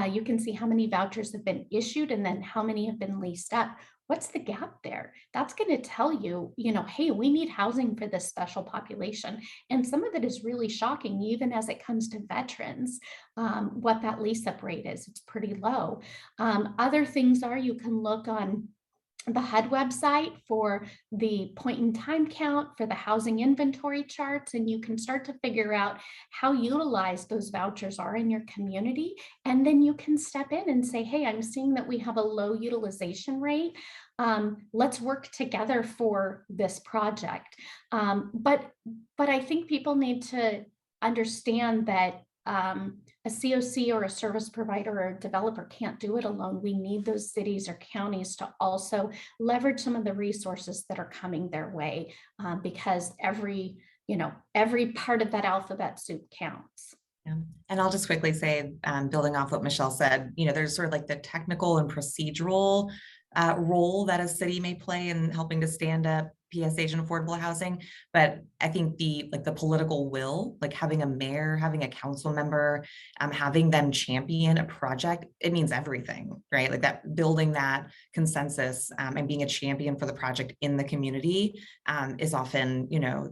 Speaker 5: You can see how many vouchers have been issued and then how many have been leased up. What's the gap there? That's going to tell you, hey, we need housing for this special population. And some of it is really shocking, even as it comes to veterans, what that lease up rate is. It's pretty low. Other things are, you can look on the HUD website for the point in time count for the housing inventory charts, and you can start to figure out how utilized those vouchers are in your community. And then you can step in and say, hey, I'm seeing that we have a low utilization rate. Let's work together for this project. But I think people need to understand that a COC or a service provider or a developer can't do it alone. We need those cities or counties to also leverage some of the resources that are coming their way, because every part of that alphabet soup counts.
Speaker 3: Yeah. And I'll just quickly say, building off what Michelle said, there's sort of like the technical and procedural role that a city may play in helping to stand up PSH and affordable housing. But I think the political will, like having a mayor, having a council member, having them champion a project, it means everything, right? Like that, building that consensus and being a champion for the project in the community is often,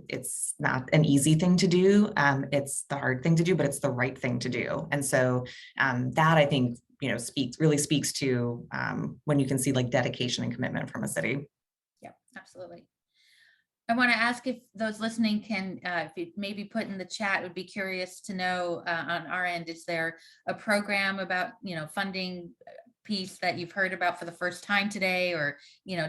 Speaker 3: it's not an easy thing to do. It's the hard thing to do, but it's the right thing to do. And so that, I think, really speaks to when you can see like dedication and commitment from a city.
Speaker 1: Yeah, absolutely. I want to ask if those listening can, if you maybe put in the chat, would be curious to know on our end, is there a program about, funding piece that you've heard about for the first time today, or,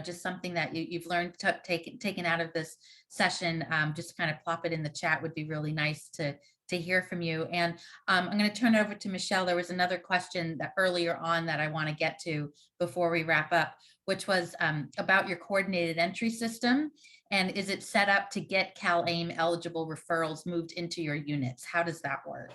Speaker 1: just something that you've learned, taken out of this session? Just kind of plop it in the chat would be really nice to hear from you. And I'm going to turn it over to Michelle. There was another question that earlier on that I want to get to before we wrap up, which was about your coordinated entry system. And is it set up to get CalAIM eligible referrals moved into your units? How does that work?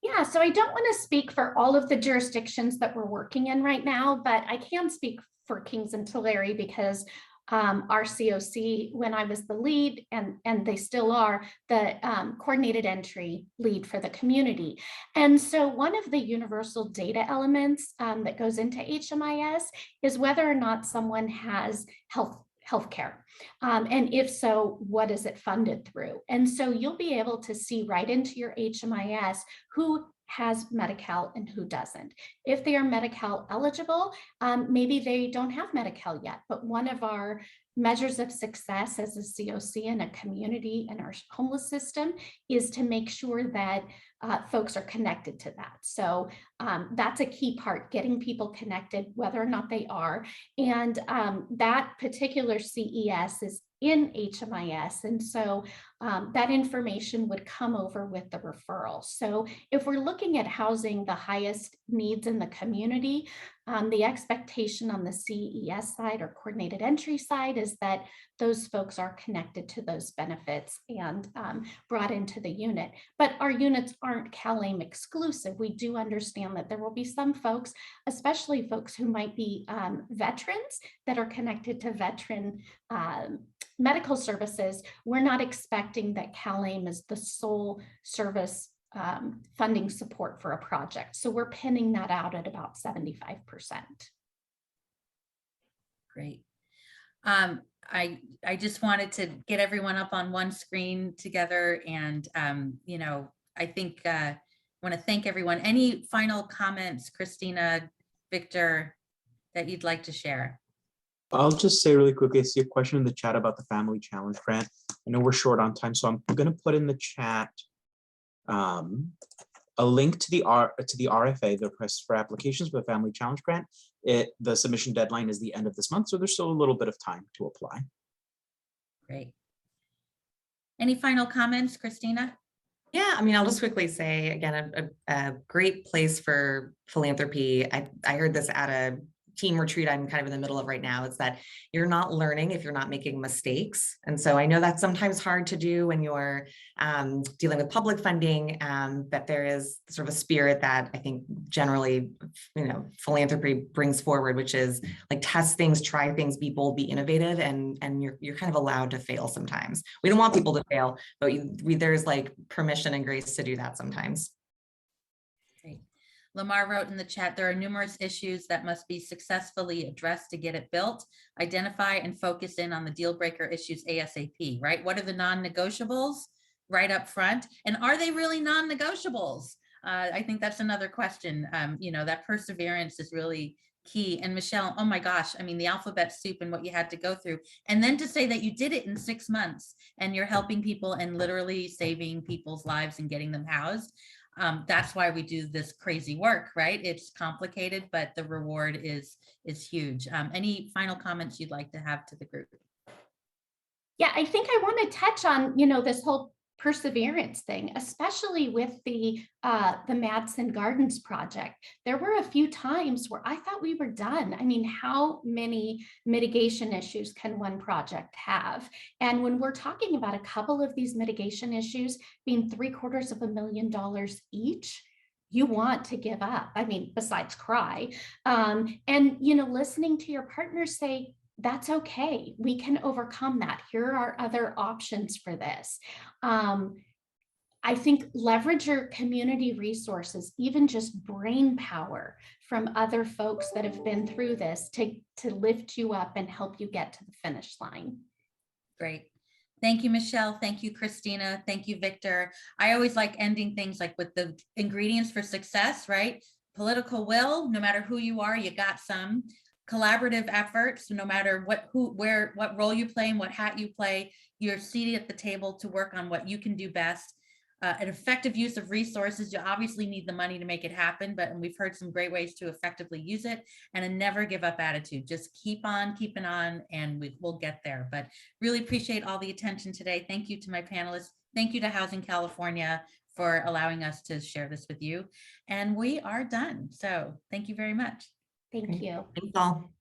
Speaker 5: Yeah, so I don't want to speak for all of the jurisdictions that we're working in right now, but I can speak for Kings and Tulare because our COC, when I was the lead, and they still are, the coordinated entry lead for the community. And so one of the universal data elements that goes into HMIS is whether or not someone has healthcare. And if so, what is it funded through? And so you'll be able to see right into your HMIS who has Medi-Cal and who doesn't. If they are Medi-Cal eligible, maybe they don't have Medi-Cal yet, but one of our measures of success as a COC in a community in our homeless system is to make sure that folks are connected to that. So that's a key part, getting people connected, whether or not they are. And that particular CES in HMIS. And so that information would come over with the referral. So if we're looking at housing the highest needs in the community, the expectation on the CES side or coordinated entry side is that those folks are connected to those benefits and brought into the unit. But our units aren't CalAIM exclusive. We do understand that there will be some folks, especially folks who might be veterans that are connected to veteran medical services. We're not expecting that CalAIM is the sole service funding support for a project. So we're pinning that out at about 75%. Great.
Speaker 1: I just wanted to get everyone up on one screen together, and you know, I think want to thank everyone. Any final comments, Christina, Victor, that you'd like to share?
Speaker 2: I'll just say really quickly, I see a question in the chat about the Family Challenge grant. I know we're short on time, so I'm going to put in the chat a link to the RFA, the request for applications for the Family Challenge grant. The submission deadline is the end of this month, so there's still a little bit of time to apply.
Speaker 1: Great. Any final comments, Christina?
Speaker 3: Yeah, I mean, I'll just quickly say again, a great place for philanthropy. I heard this at a team retreat I'm kind of in the middle of right now. It's that you're not learning if you're not making mistakes. And so I know that's sometimes hard to do when you're dealing with public funding, but there is sort of a spirit that I think generally, you know, philanthropy brings forward, which is like test things, try things, be bold, be innovative, and you're kind of allowed to fail sometimes. We don't want people to fail, but there's like permission and grace to do that sometimes.
Speaker 1: Great. Lamar wrote in the chat, there are numerous issues that must be successfully addressed to get it built. Identify and focus in on the deal breaker issues ASAP, right? What are the non-negotiables right up front? And are they really non-negotiables? I think that's another question. You know, that perseverance is really key. And Michelle, oh my gosh, I mean, the alphabet soup and what you had to go through. And then to say that you did it in 6 months and you're helping people and literally saving people's lives and getting them housed. That's why we do this crazy work, right? It's complicated, but the reward is huge. Any final comments you'd like to have to the group?
Speaker 5: Yeah, I think I want to touch on, you know, this whole perseverance thing, especially with the Madsen Gardens project. There were a few times where I thought we were done. I mean, how many mitigation issues can one project have? And when we're talking about a couple of these mitigation issues being $750,000 each, you want to give up. I mean, besides cry. And, you know, listening to your partners say, that's okay. We can overcome that. Here are other options for this. I think leverage your community resources, even just brain power from other folks that have been through this to lift you up and help you get to the finish line.
Speaker 1: Great. Thank you, Michelle. Thank you, Christina. Thank you, Victor. I always like ending things like with the ingredients for success, right? Political will, no matter who you are, you got some. Collaborative efforts, no matter what role you play and what hat you play, you're seated at the table to work on what you can do best. An effective use of resources. You obviously need the money to make it happen, but we've heard some great ways to effectively use it, and a never give up attitude. Just keep on keeping on and we'll get there. But really appreciate all the attention today. Thank you to my panelists. Thank you to Housing California for allowing us to share this with you. And we are done. So thank you very much.
Speaker 5: Thank you.
Speaker 3: Thanks all.